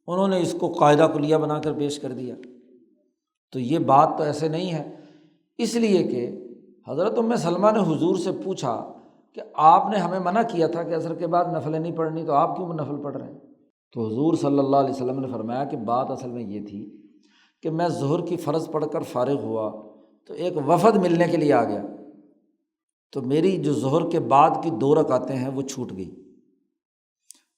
انہوں نے اس کو قاعدہ کلیہ بنا کر پیش کر دیا، تو یہ بات تو ایسے نہیں ہے۔ اس لیے کہ حضرت ام سلمہ نے حضور سے پوچھا کہ آپ نے ہمیں منع کیا تھا کہ عصر کے بعد نفلیں نہیں پڑھنی، تو آپ کیوں نفل پڑھ رہے ہیں؟ تو حضور صلی اللہ علیہ وسلم نے فرمایا کہ بات اصل میں یہ تھی کہ میں ظہر کی فرض پڑھ کر فارغ ہوا تو ایک وفد ملنے کے لیے آ گیا، تو میری جو ظہر کے بعد کی 2 رکعتیں ہیں وہ چھوٹ گئی،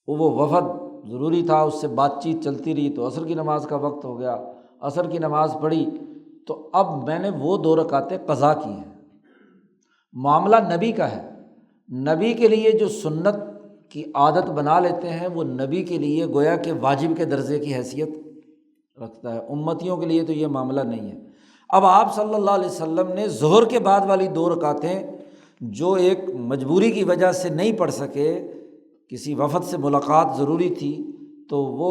وہ وفد ضروری تھا، اس سے بات چیت چلتی رہی، تو عصر کی نماز کا وقت ہو گیا، عصر کی نماز پڑھی، تو اب میں نے وہ 2 رکعتیں قضا کی ہیں۔ معاملہ نبی کا ہے، نبی کے لیے جو سنت کی عادت بنا لیتے ہیں وہ نبی کے لیے گویا کہ واجب کے درجے کی حیثیت رکھتا ہے، امتیوں کے لیے تو یہ معاملہ نہیں ہے۔ اب آپ صلی اللہ علیہ وسلم نے ظہر کے بعد والی 2 رکعتیں جو ایک مجبوری کی وجہ سے نہیں پڑھ سکے، کسی وفد سے ملاقات ضروری تھی، تو وہ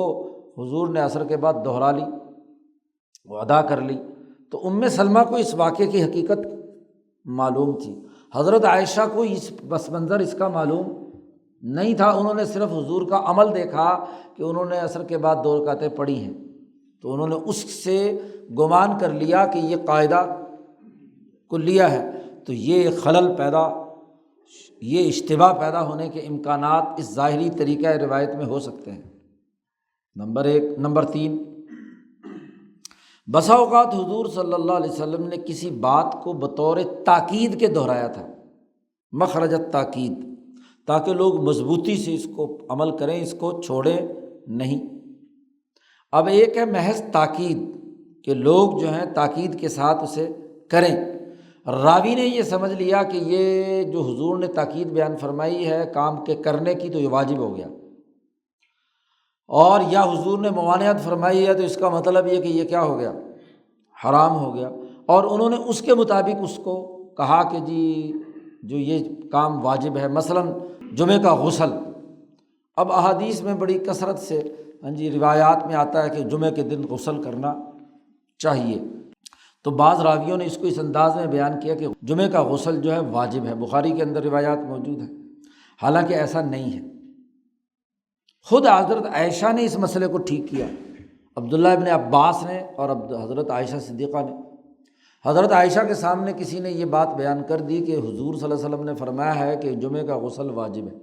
حضور نے عصر کے بعد دہرا لی، وہ ادا کر لی۔ تو ام سلمہ کو اس واقعے کی حقیقت معلوم تھی، حضرت عائشہ کو اس پس منظر اس کا معلوم نہیں تھا، انہوں نے صرف حضور کا عمل دیکھا کہ انہوں نے عصر کے بعد 2 رکعتیں پڑھی ہیں، تو انہوں نے اس سے گمان کر لیا کہ یہ قاعدہ کلیہ ہے۔ تو یہ خلل پیدا، یہ اشتباہ پیدا ہونے کے امکانات اس ظاہری طریقہ روایت میں ہو سکتے ہیں، نمبر 1۔ نمبر 3، بسا اوقات حضور صلی اللہ علیہ وسلم نے کسی بات کو بطور تاکید کے دہرایا تھا، مخرج التاکید، تاکہ لوگ مضبوطی سے اس کو عمل کریں، اس کو چھوڑیں نہیں۔ اب ایک ہے محض تاکید کہ لوگ جو ہیں تاکید کے ساتھ اسے کریں، راوی نے یہ سمجھ لیا کہ یہ جو حضور نے تاکید بیان فرمائی ہے کام کے کرنے کی، تو یہ واجب ہو گیا، اور یا حضور نے ممانعت فرمائی ہے تو اس کا مطلب یہ کہ یہ کیا ہو گیا، حرام ہو گیا، اور انہوں نے اس کے مطابق اس کو کہا کہ جی جو یہ کام واجب ہے، مثلاً جمعہ کا غسل۔ اب احادیث میں بڑی کثرت سے روایات میں آتا ہے کہ جمعہ کے دن غسل کرنا چاہیے، تو بعض راویوں نے اس کو اس انداز میں بیان کیا کہ جمعہ کا غسل جو ہے واجب ہے، بخاری کے اندر روایات موجود ہیں، حالانکہ ایسا نہیں ہے۔ خود حضرت عائشہ نے اس مسئلے کو ٹھیک کیا، عبداللہ ابن عباس نے اور حضرت عائشہ صدیقہ نے۔ حضرت عائشہ کے سامنے کسی نے یہ بات بیان کر دی کہ حضور صلی اللہ علیہ وسلم نے فرمایا ہے کہ جمعہ کا غسل واجب ہے،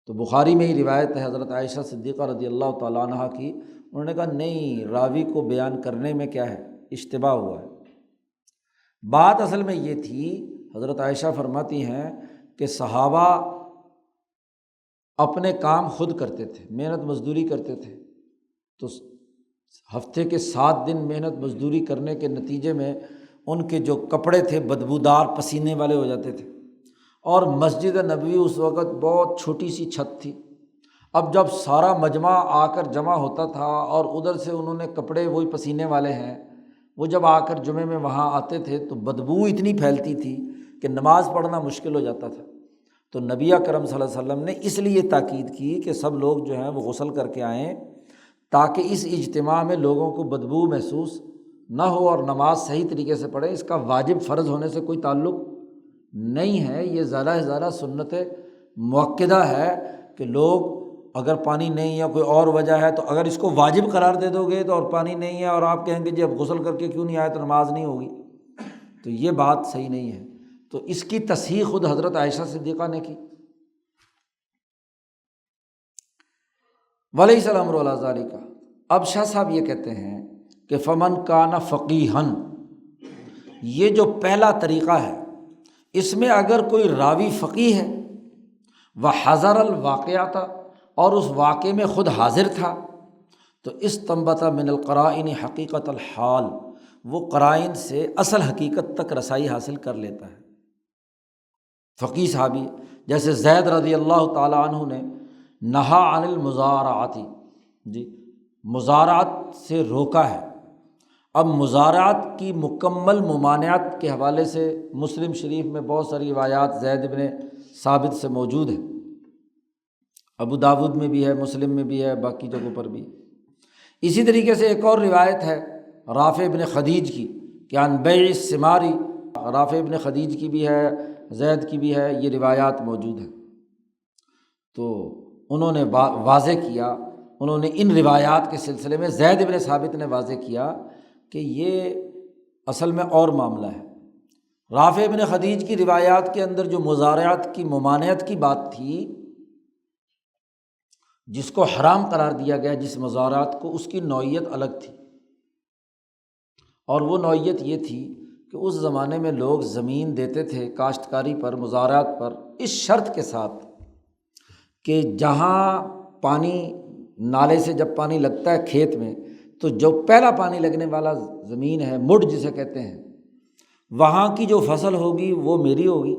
تو بخاری میں ہی روایت ہے حضرت عائشہ صدیقہ رضی اللہ تعالیٰ عنہ کی، انہوں نے کہا نہیں، راوی کو بیان کرنے میں کیا ہے، اشتباہ ہوا ہے۔ بات اصل میں یہ تھی، حضرت عائشہ فرماتی ہیں کہ صحابہ اپنے کام خود کرتے تھے، محنت مزدوری کرتے تھے، تو ہفتے کے 7 دن محنت مزدوری کرنے کے نتیجے میں ان کے جو کپڑے تھے بدبودار پسینے والے ہو جاتے تھے، اور مسجد نبوی اس وقت بہت چھوٹی سی چھت تھی۔ اب جب سارا مجمع آ کر جمع ہوتا تھا اور ادھر سے انہوں نے کپڑے وہی پسینے والے ہیں، وہ جب آ کر جمعے میں وہاں آتے تھے تو بدبو اتنی پھیلتی تھی کہ نماز پڑھنا مشکل ہو جاتا تھا۔ تو نبی اکرم صلی اللہ علیہ وسلم نے اس لیے تاکید کی کہ سب لوگ جو ہیں وہ غسل کر کے آئیں، تاکہ اس اجتماع میں لوگوں کو بدبو محسوس نہ ہو اور نماز صحیح طریقے سے پڑھیں۔ اس کا واجب فرض ہونے سے کوئی تعلق نہیں ہے، یہ زیادہ سے زیادہ سنت مؤکدہ ہے کہ لوگ اگر پانی نہیں ہے، کوئی اور وجہ ہے، تو اگر اس کو واجب قرار دے دو گے تو اور پانی نہیں ہے اور آپ کہیں گے جی اب غسل کر کے کیوں نہیں آئے تو نماز نہیں ہوگی، تو یہ بات صحیح نہیں ہے۔ تو اس کی تصحیح خود حضرت عائشہ صدیقہ نے کی۔ وَلَيْسَ الْأَمْرُ عَلَىٰ ذَلِكَ۔ اب شاہ صاحب یہ کہتے ہیں کہ فمن کان فقیہن، یہ جو پہلا طریقہ ہے، اس میں اگر کوئی راوی فقیہ ہے وحضر الواقعۃ، اور اس واقعے میں خود حاضر تھا، تو استنبط من القرائن حقیقت الحال، وہ قرائن سے اصل حقیقت تک رسائی حاصل کر لیتا ہے۔ فقیہ صحابی جیسے زید رضی اللہ تعالیٰ عنہ نے نہا عن المزارعات، مزارعت سے روکا ہے۔ اب مزارعت کی مکمل ممانعت کے حوالے سے مسلم شریف میں بہت ساری روایات زید بن ثابت سے موجود ہیں، ابو داود میں بھی ہے، مسلم میں بھی ہے، باقی جگہوں پر بھی۔ اسی طریقے سے ایک اور روایت ہے رافع بن خدیج کی کہ عن بیع الثماری، رافع بن خدیج کی بھی ہے، زید کی بھی ہے، یہ روایات موجود ہیں۔ تو انہوں نے واضح کیا، انہوں نے ان روایات کے سلسلے میں زید بن ثابت نے واضح کیا کہ یہ اصل میں اور معاملہ ہے۔ رافع بن خدیج کی روایات کے اندر جو مزارعت کی ممانعت کی بات تھی، جس کو حرام قرار دیا گیا جس مزارعت کو، اس کی نوعیت الگ تھی، اور وہ نوعیت یہ تھی کہ اس زمانے میں لوگ زمین دیتے تھے کاشتکاری پر، مزارعت پر، اس شرط کے ساتھ کہ جہاں پانی، نالے سے جب پانی لگتا ہے کھیت میں، تو جو پہلا پانی لگنے والا زمین ہے، مڈ جسے کہتے ہیں، وہاں کی جو فصل ہوگی وہ میری ہوگی،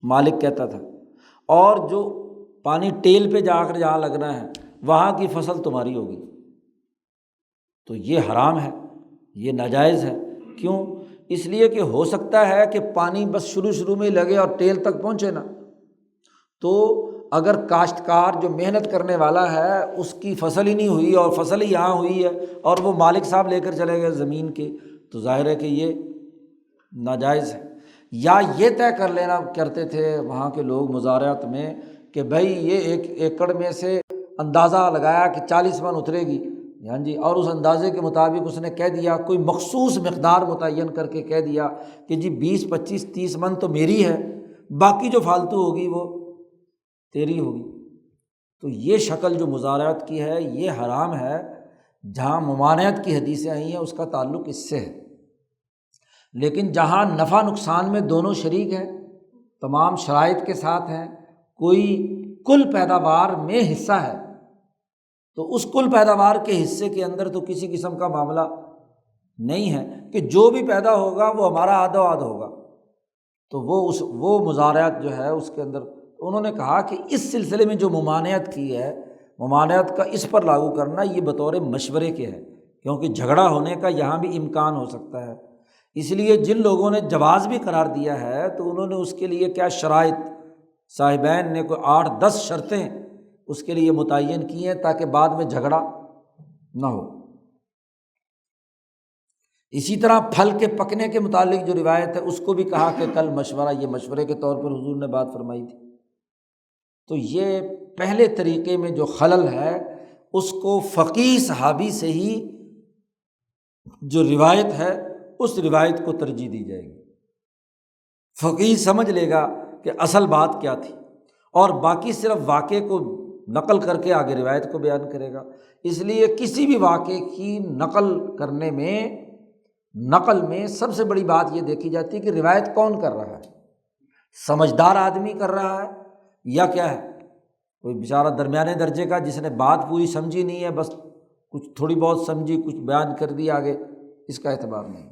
مالک کہتا تھا، اور جو پانی ٹیل پہ جا کر جہاں لگنا ہے وہاں کی فصل تمہاری ہوگی۔ تو یہ حرام ہے، یہ ناجائز ہے۔ کیوں اس لیے کہ ہو سکتا ہے کہ پانی بس شروع میں لگے اور ٹیل تک پہنچے نا، تو اگر کاشتکار جو محنت کرنے والا ہے اس کی فصل ہی نہیں ہوئی اور فصل ہی یہاں ہوئی ہے اور وہ مالک صاحب لے کر چلے گئے زمین کے، تو ظاہر ہے کہ یہ ناجائز ہے۔ یا یہ طے کر لینا کرتے تھے وہاں کے لوگ مزارعت میں کہ بھائی یہ 1 ایکڑ میں سے اندازہ لگایا کہ 40 من اترے گی، ہاں جی، اور اس اندازے کے مطابق اس نے کہہ دیا، کوئی مخصوص مقدار متعین کر کے کہہ دیا کہ جی 20 25 30 من تو میری ہے، باقی جو فالتو ہوگی وہ تیری ہوگی۔ تو یہ شکل جو مزارعت کی ہے یہ حرام ہے۔ جہاں ممانعت کی حدیثیں آئی ہیں اس کا تعلق اس سے ہے، لیکن جہاں نفع نقصان میں دونوں شریک ہیں، تمام شرائط کے ساتھ ہیں، کوئی کل پیداوار میں حصہ ہے، تو اس کل پیداوار کے حصے کے اندر تو کسی قسم کا معاملہ نہیں ہے کہ جو بھی پیدا ہوگا وہ ہمارا آدھا آدھ ہوگا، تو وہ مزارعت جو ہے اس کے اندر انہوں نے کہا کہ اس سلسلے میں جو ممانعت کی ہے، ممانعت کا اس پر لاگو کرنا یہ بطور مشورے کے ہے، کیونکہ جھگڑا ہونے کا یہاں بھی امکان ہو سکتا ہے۔ اس لیے جن لوگوں نے جواز بھی قرار دیا ہے تو انہوں نے اس کے لیے کیا شرائط، صاحبین نے کوئی 8-10 شرطیں اس کے لیے متعین کی ہیں تاکہ بعد میں جھگڑا نہ ہو۔ اسی طرح پھل کے پکنے کے متعلق جو روایت ہے اس کو بھی کہا کہ کل مشورہ، یہ مشورے کے طور پر حضور نے بات فرمائی تھی۔ تو یہ پہلے طریقے میں جو خلل ہے اس کو فقیہ صحابی سے ہی جو روایت ہے اس روایت کو ترجیح دی جائے گی۔ فقیہ سمجھ لے گا کہ اصل بات کیا تھی، اور باقی صرف واقعے کو نقل کر کے آگے روایت کو بیان کرے گا۔ اس لیے کسی بھی واقعے کی نقل کرنے میں، نقل میں سب سے بڑی بات یہ دیکھی جاتی ہے کہ روایت کون کر رہا ہے، سمجھدار آدمی کر رہا ہے یا کیا ہے کوئی بیچارہ درمیانے درجے کا جس نے بات پوری سمجھی نہیں ہے، بس کچھ تھوڑی بہت سمجھی، کچھ بیان کر دی آگے، اس کا اعتبار نہیں۔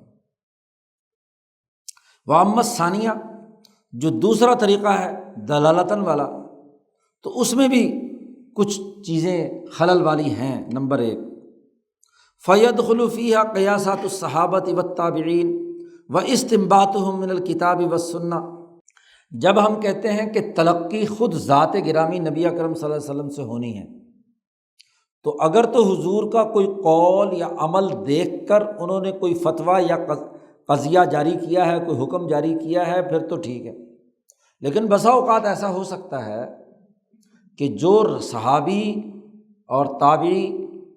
وَأَمَّا الثَّانِیَہ، جو دوسرا طریقہ ہے دلالتاً والا، تو اس میں بھی کچھ چیزیں خلل والی ہیں۔ نمبر 1، فَيَدْخُلُ فِيهَا قِيَاسَاتُ الصَّحَابَةِ وَالتَّابِعِينَ وَاسْتِنبَاطُهُم مِّنَ الْكِتَابِ وَالسُّنَّةِ۔ جب ہم کہتے ہیں کہ تلقی خود ذات گرامی نبی اکرم صلی اللہ علیہ وسلم سے ہونی ہے، تو اگر تو حضور کا کوئی قول یا عمل دیکھ کر انہوں نے کوئی فتویٰ یا قضیہ جاری کیا ہے، کوئی حکم جاری کیا ہے، پھر تو ٹھیک ہے۔ لیکن بسا اوقات ایسا ہو سکتا ہے کہ جو صحابی اور تابعی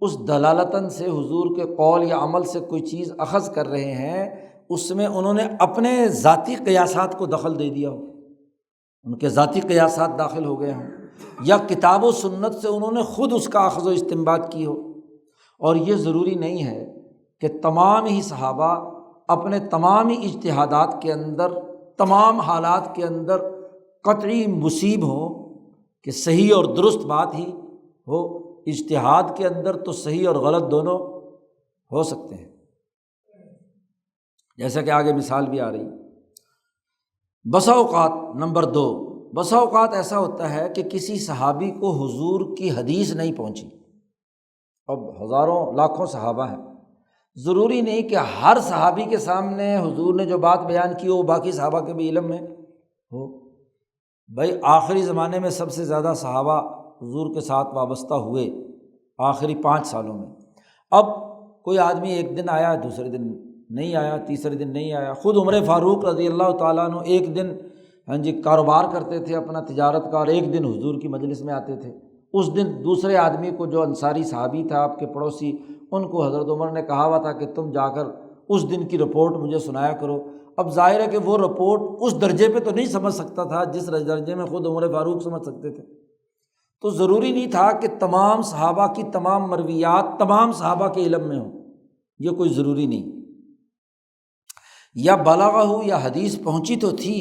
اس دلالتاً سے حضور کے قول یا عمل سے کوئی چیز اخذ کر رہے ہیں، اس میں انہوں نے اپنے ذاتی قیاسات کو دخل دے دیا ہو، ان کے ذاتی قیاسات داخل ہو گئے ہوں، یا کتاب و سنت سے انہوں نے خود اس کا اخذ و استنباط کی ہو۔ اور یہ ضروری نہیں ہے کہ تمام ہی صحابہ اپنے تمام ہی اجتہادات کے اندر، تمام حالات کے اندر قطعی مصیب ہوں کہ صحیح اور درست بات ہی ہو۔ اجتہاد کے اندر تو صحیح اور غلط دونوں ہو سکتے ہیں، جیسا کہ آگے مثال بھی آ رہی۔ بسا اوقات، نمبر 2، بسا اوقات ایسا ہوتا ہے کہ کسی صحابی کو حضور کی حدیث نہیں پہنچی، اب ہزاروں لاکھوں صحابہ ہیں، ضروری نہیں کہ ہر صحابی کے سامنے حضور نے جو بات بیان کی ہو باقی صحابہ کے بھی علم میں ہو۔ بھائی آخری زمانے میں سب سے زیادہ صحابہ حضور کے ساتھ وابستہ ہوئے آخری 5 سالوں میں۔ اب کوئی آدمی ایک دن آیا، دوسرے دن نہیں آیا، تیسرے دن نہیں آیا۔ خود عمر فاروق رضی اللہ تعالیٰ عنہ ایک دن کاروبار کرتے تھے اپنا تجارت کا، اور ایک دن حضور کی مجلس میں آتے تھے۔ اس دن دوسرے آدمی کو جو انصاری صحابی تھا آپ کے پڑوسی، ان کو حضرت عمر نے کہا ہوا تھا کہ تم جا کر اس دن کی رپورٹ مجھے سنایا کرو۔ اب ظاہر ہے کہ وہ رپورٹ اس درجے پہ تو نہیں سمجھ سکتا تھا جس درجے میں خود عمر فاروق سمجھ سکتے تھے، تو ضروری نہیں تھا کہ تمام صحابہ کی تمام مرویات تمام صحابہ کے علم میں ہوں، یہ کوئی ضروری نہیں۔ یا بلغہ ہو، یا حدیث پہنچی تو تھی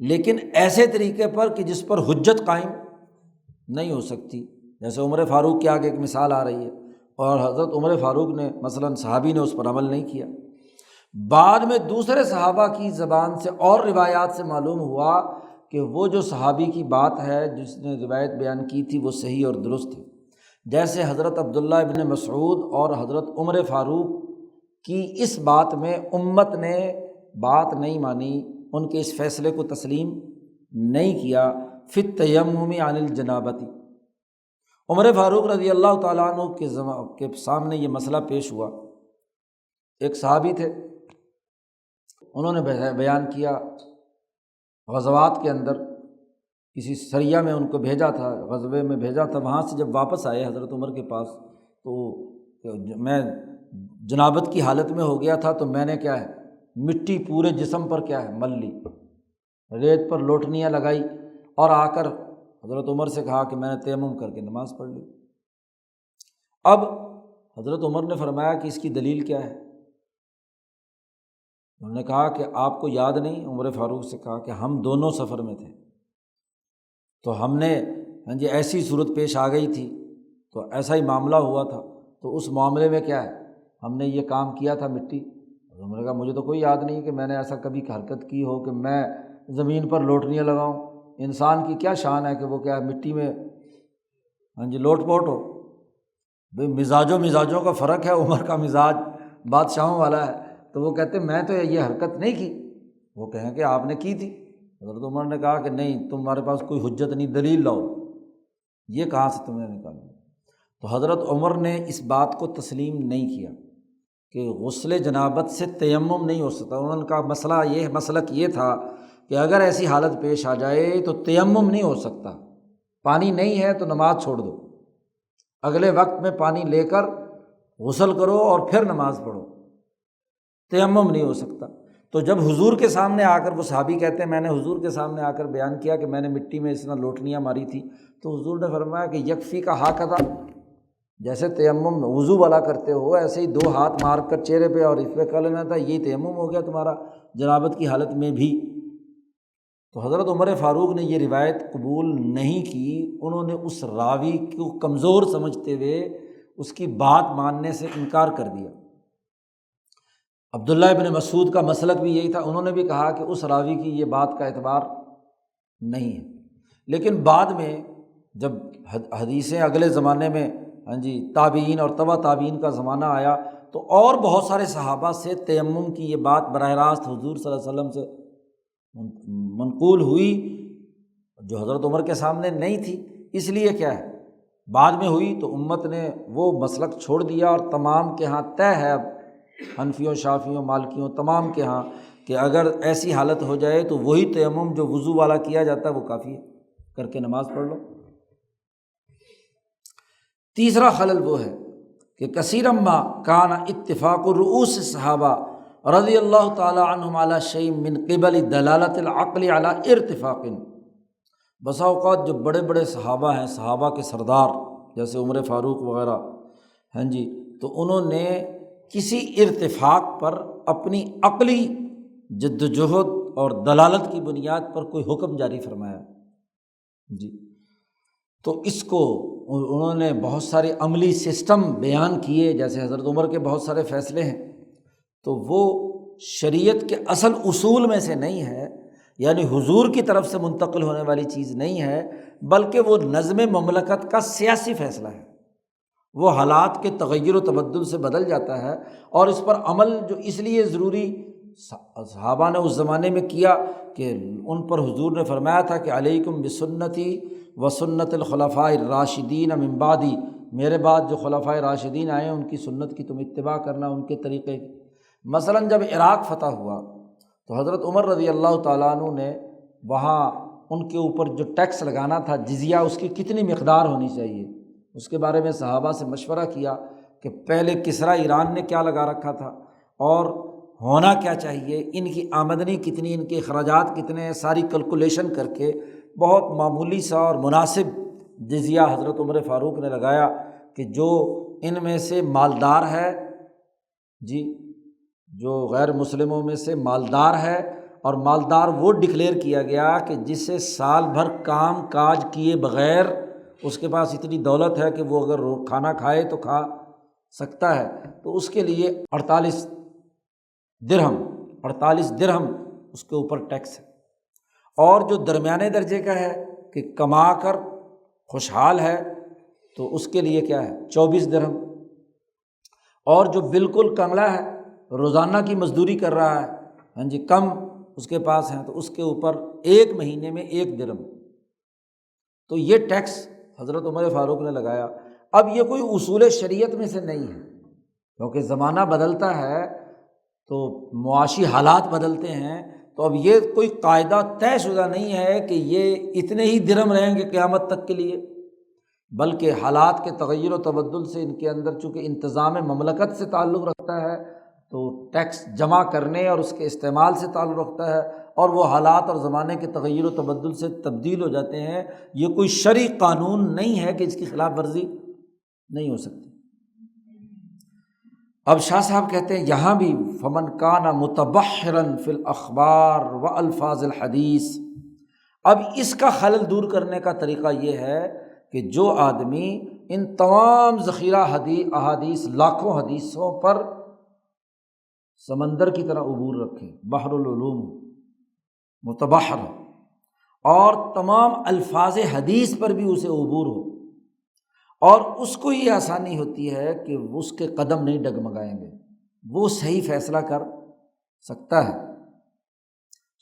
لیکن ایسے طریقے پر کہ جس پر حجت قائم نہیں ہو سکتی، جیسے عمر فاروق کے آگے ایک مثال آ رہی ہے، اور حضرت عمر فاروق نے مثلاً صحابی نے اس پر عمل نہیں کیا۔ بعد میں دوسرے صحابہ کی زبان سے اور روایات سے معلوم ہوا کہ وہ جو صحابی کی بات ہے جس نے روایت بیان کی تھی وہ صحیح اور درست ہے، جیسے حضرت عبداللہ ابن مسعود اور حضرت عمر فاروق کی اس بات میں امت نے بات نہیں مانی، ان کے اس فیصلے کو تسلیم نہیں کیا۔ فی التیمم عن الجنابۃ، عمر فاروق رضی اللہ تعالیٰ عنہ کے سامنے یہ مسئلہ پیش ہوا۔ ایک صحابی تھے، انہوں نے بیان کیا، غزوات کے اندر کسی سریہ میں ان کو بھیجا تھا، غزوے میں بھیجا تھا، وہاں سے جب واپس آئے حضرت عمر کے پاس تو میں جنابت کی حالت میں ہو گیا تھا، تو میں نے کیا ہے مٹی پورے جسم پر کیا ہے مل لی، ریت پر لوٹنیاں لگائی اور آ کر حضرت عمر سے کہا کہ میں نے تیمم کر کے نماز پڑھ لی۔ اب حضرت عمر نے فرمایا کہ اس کی دلیل کیا ہے؟ انہوں نے کہا کہ آپ کو یاد نہیں؟ عمر فاروق سے کہا کہ ہم دونوں سفر میں تھے، تو ہم نے ایسی صورت پیش آ گئی تھی، تو ایسا ہی معاملہ ہوا تھا، تو اس معاملے میں کیا ہے ہم نے یہ کام کیا تھا مٹی۔ انہوں نے کہا مجھے تو کوئی یاد نہیں کہ میں نے ایسا کبھی حرکت کی ہو کہ میں زمین پر لوٹنیاں لگاؤں۔ انسان کی کیا شان ہے کہ وہ کیا مٹی میں لوٹ پوٹ ہو؟ بھئی مزاجوں کا فرق ہے، عمر کا مزاج بادشاہوں والا ہے، تو وہ کہتے میں تو یہ حرکت نہیں کی، وہ کہیں کہ آپ نے کی تھی۔ حضرت عمر نے کہا کہ نہیں، تمہارے پاس کوئی حجت نہیں، دلیل لاؤ، یہ کہاں سے تم نے نکالی؟ تو حضرت عمر نے اس بات کو تسلیم نہیں کیا کہ غسل جنابت سے تیمم نہیں ہو سکتا۔ انہوں نے کہا مسلک یہ تھا کہ اگر ایسی حالت پیش آ جائے تو تیمم نہیں ہو سکتا، پانی نہیں ہے تو نماز چھوڑ دو، اگلے وقت میں پانی لے کر غسل کرو اور پھر نماز پڑھو، تیمم نہیں ہو سکتا۔ تو جب حضور کے سامنے آ کر وہ صحابی کہتے ہیں میں نے حضور کے سامنے آ کر بیان کیا کہ میں نے مٹی میں اس طرح لوٹنیاں ماری تھی، تو حضور نے فرمایا کہ یکفی کا ہاکذا، جیسے تیمم وضو والا کرتے ہو ایسے ہی 2 ہاتھ مار کر چہرے پہ اور اس پہ کر لینا تھا، یہ تیمم ہو گیا تمہارا جنابت کی حالت میں بھی۔ تو حضرت عمر فاروق نے یہ روایت قبول نہیں کی، انہوں نے اس راوی کو کمزور سمجھتے ہوئے اس کی بات ماننے سے انکار کر دیا۔ عبداللہ ابن مسعود کا مسلک بھی یہی تھا، انہوں نے بھی کہا کہ اس راوی کی یہ بات کا اعتبار نہیں ہے۔ لیکن بعد میں جب حدیثیں اگلے زمانے میں تابعین اور تبع تابعین کا زمانہ آیا، تو اور بہت سارے صحابہ سے تیمم کی یہ بات براہ راست حضور صلی اللہ علیہ وسلم سے منقول ہوئی، جو حضرت عمر کے سامنے نہیں تھی۔ اس لیے کیا ہے بعد میں ہوئی تو امت نے وہ مسلک چھوڑ دیا، اور تمام کے ہاں طے ہے اب، حنفیوں شافیوں مالکیوں تمام کے ہاں، کہ اگر ایسی حالت ہو جائے تو وہی تیمم جو وضو والا کیا جاتا ہے وہ کافی ہے، کر کے نماز پڑھ لو۔ تیسرا خلل وہ ہے کہ کثیرا ما کان اتفاق رؤوس الصحابہ رضی اللہ تعالی عنہم علی شیء من قبل دلالت العقل علی ارتفاق، بسا اوقات جو بڑے بڑے صحابہ ہیں، صحابہ کے سردار جیسے عمر فاروق وغیرہ تو انہوں نے کسی ارتفاق پر اپنی عقلی جد وجہد اور دلالت کی بنیاد پر کوئی حکم جاری فرمایا تو اس کو انہوں نے بہت سارے عملی سسٹم بیان کیے، جیسے حضرت عمر کے بہت سارے فیصلے ہیں، تو وہ شریعت کے اصل اصول میں سے نہیں ہے، یعنی حضور کی طرف سے منتقل ہونے والی چیز نہیں ہے، بلکہ وہ نظم مملکت کا سیاسی فیصلہ ہے۔ وہ حالات کے تغیر و تبدل سے بدل جاتا ہے، اور اس پر عمل جو اس لیے ضروری صحابہ نے اس زمانے میں کیا کہ ان پر حضور نے فرمایا تھا کہ علیکم بسنتی و سنت الخلفاء الراشدین من بعدی، میرے بعد جو خلفاء راشدین آئے ہیں ان کی سنت کی تم اتباع کرنا، ان کے طریقے کی۔ مثلاً جب عراق فتح ہوا تو حضرت عمر رضی اللہ تعالیٰ عنہ نے وہاں ان کے اوپر جو ٹیکس لگانا تھا جزیہ، اس کی کتنی مقدار ہونی چاہیے، اس کے بارے میں صحابہ سے مشورہ کیا کہ پہلے کسریٰ ایران نے کیا لگا رکھا تھا اور ہونا کیا چاہیے، ان کی آمدنی کتنی، ان کے اخراجات کتنے ہیں، ساری کیلکولیشن کر کے بہت معمولی سا اور مناسب جزیہ حضرت عمر فاروق نے لگایا کہ جو ان میں سے مالدار ہے جو غیر مسلموں میں سے مالدار ہے، اور مالدار وہ ڈکلیئر کیا گیا کہ جسے سال بھر کام کاج کیے بغیر اس کے پاس اتنی دولت ہے کہ وہ اگر کھانا کھائے تو کھا سکتا ہے، تو اس کے لیے 48 درہم اس کے اوپر ٹیکس ہے۔ اور جو درمیانے درجے کا ہے کہ کما کر خوشحال ہے تو اس کے لیے کیا ہے 24 درہم، اور جو بالکل کنگلا ہے روزانہ کی مزدوری کر رہا ہاں جی کم اس کے پاس ہیں تو اس کے اوپر 1 مہینے میں 1 درہم، تو یہ ٹیکس حضرت عمر فاروق نے لگایا۔ اب یہ کوئی اصول شریعت میں سے نہیں ہے، کیونکہ زمانہ بدلتا ہے تو معاشی حالات بدلتے ہیں، تو اب یہ کوئی قاعدہ طے شدہ نہیں ہے کہ یہ اتنے ہی درہم رہیں گے قیامت تک کے لیے، بلکہ حالات کے تغیر و تبدل سے ان کے اندر چونکہ انتظام مملکت سے تعلق رکھتا ہے تو ٹیکس جمع کرنے اور اس کے استعمال سے تعلق رکھتا ہے، اور وہ حالات اور زمانے کے تغیر و تبدل سے تبدیل ہو جاتے ہیں۔ یہ کوئی شرعی قانون نہیں ہے کہ اس کی خلاف ورزی نہیں ہو سکتی۔ اب شاہ صاحب کہتے ہیں یہاں بھی فمن کان متبحرا فی الاخبار و الفاظ الحدیث، اب اس کا خلل دور کرنے کا طریقہ یہ ہے کہ جو آدمی ان تمام ذخیرہ احادیث لاکھوں حدیثوں پر سمندر کی طرح عبور رکھے، بحر العلوم متبحر، اور تمام الفاظ حدیث پر بھی اسے عبور ہو، اور اس کو یہ آسانی ہوتی ہے کہ اس کے قدم نہیں ڈگمگائیں گے، وہ صحیح فیصلہ کر سکتا ہے۔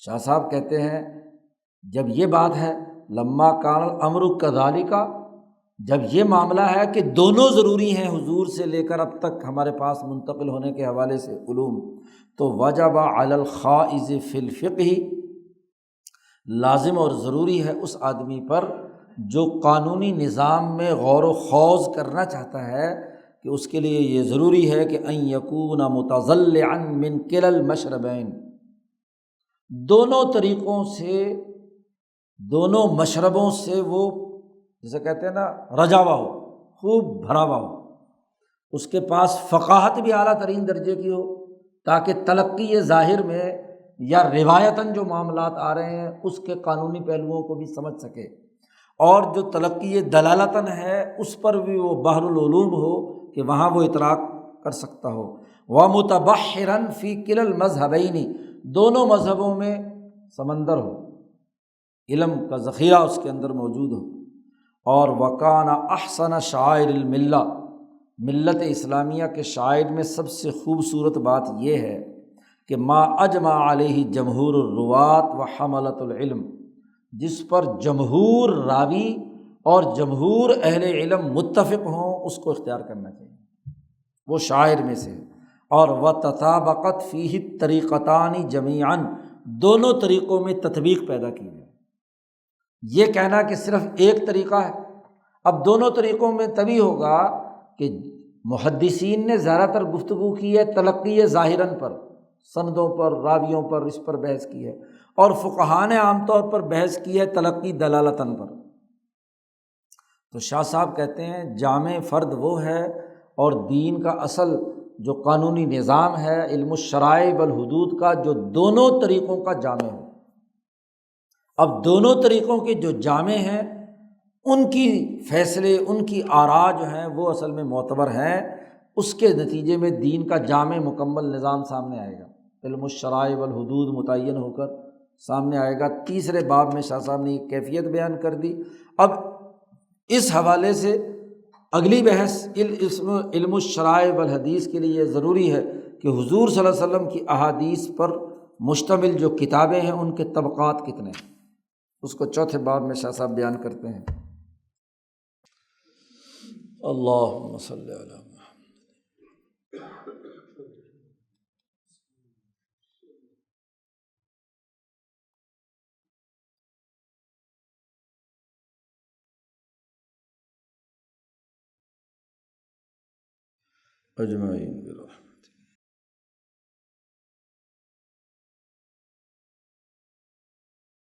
شاہ صاحب کہتے ہیں جب یہ بات ہے لما کان الامر کذالک، جب یہ معاملہ ہے کہ دونوں ضروری ہیں حضور سے لے کر اب تک ہمارے پاس منتقل ہونے کے حوالے سے علوم، تو وجب علی الخائض فی الفقہ، لازم اور ضروری ہے اس آدمی پر جو قانونی نظام میں غور و خوض کرنا چاہتا ہے کہ اس کے لیے یہ ضروری ہے کہ ان یکون متضلعا من کلا المشربین، دونوں طریقوں سے، دونوں مشربوں سے وہ جسے کہتے ہیں نا رجا ہوا ہو، خوب بھرا ہوا ہو، اس کے پاس فقاہت بھی اعلیٰ ترین درجے کی ہو تاکہ تلقی ظاہر میں یا روایتاً جو معاملات آ رہے ہیں اس کے قانونی پہلوؤں کو بھی سمجھ سکے، اور جو تلقی دلالتاً ہے اس پر بھی وہ بحر العلوم ہو کہ وہاں وہ اطلاق کر سکتا ہو۔ وَمُتَبَحِّرًا فِي كِلَا الْمَذْهَبَيْنِ، دونوں مذہبوں میں سمندر ہو، علم کا ذخیرہ اس کے اندر موجود ہو۔ اور وَكَانَ أَحْسَنَ شَعَائِرِ الْمِلَّةِ، ملت اسلامیہ کے شعائر میں سب سے خوبصورت بات یہ ہے کہ ما اجمع علیہ جمہور الرواة وحملۃ العلم، جس پر جمہور راوی اور جمہور اہل علم متفق ہوں اس کو اختیار کرنا چاہیے، وہ شاعر میں سے۔ اور وتطابقت فیہ الطریقتان جمیعا، دونوں طریقوں میں تطبیق پیدا کی جائے۔ یہ کہنا کہ صرف ایک طریقہ ہے، اب دونوں طریقوں میں تبھی ہوگا کہ محدثین نے زیادہ تر گفتگو کی ہے تلقی ظاہراً پر، سندوں پر، راویوں پر، اس پر بحث کی ہے، اور فقہاء نے عام طور پر بحث کی ہے تلقی دلالتاً پر۔ تو شاہ صاحب کہتے ہیں جامع فرد وہ ہے، اور دین کا اصل جو قانونی نظام ہے علم الشرائع والحدود کا، جو دونوں طریقوں کا جامع ہو۔ اب دونوں طریقوں کے جو جامع ہیں ان کی فیصلے، ان کی آراء جو ہیں وہ اصل میں معتبر ہیں، اس کے نتیجے میں دین کا جامع مکمل نظام سامنے آئے گا، علم الشرائع والحدود متعین ہو کر سامنے آئے گا۔ تیسرے باب میں شاہ صاحب نے یہ کیفیت بیان کر دی۔ اب اس حوالے سے اگلی بحث علم الشرائع والحدیث کے لیے ضروری ہے کہ حضور صلی اللہ علیہ وسلم کی احادیث پر مشتمل جو کتابیں ہیں ان کے طبقات کتنے ہیں، اس کو چوتھے باب میں شاہ صاحب بیان کرتے ہیں۔ اللہم صلی علی اجمعین۔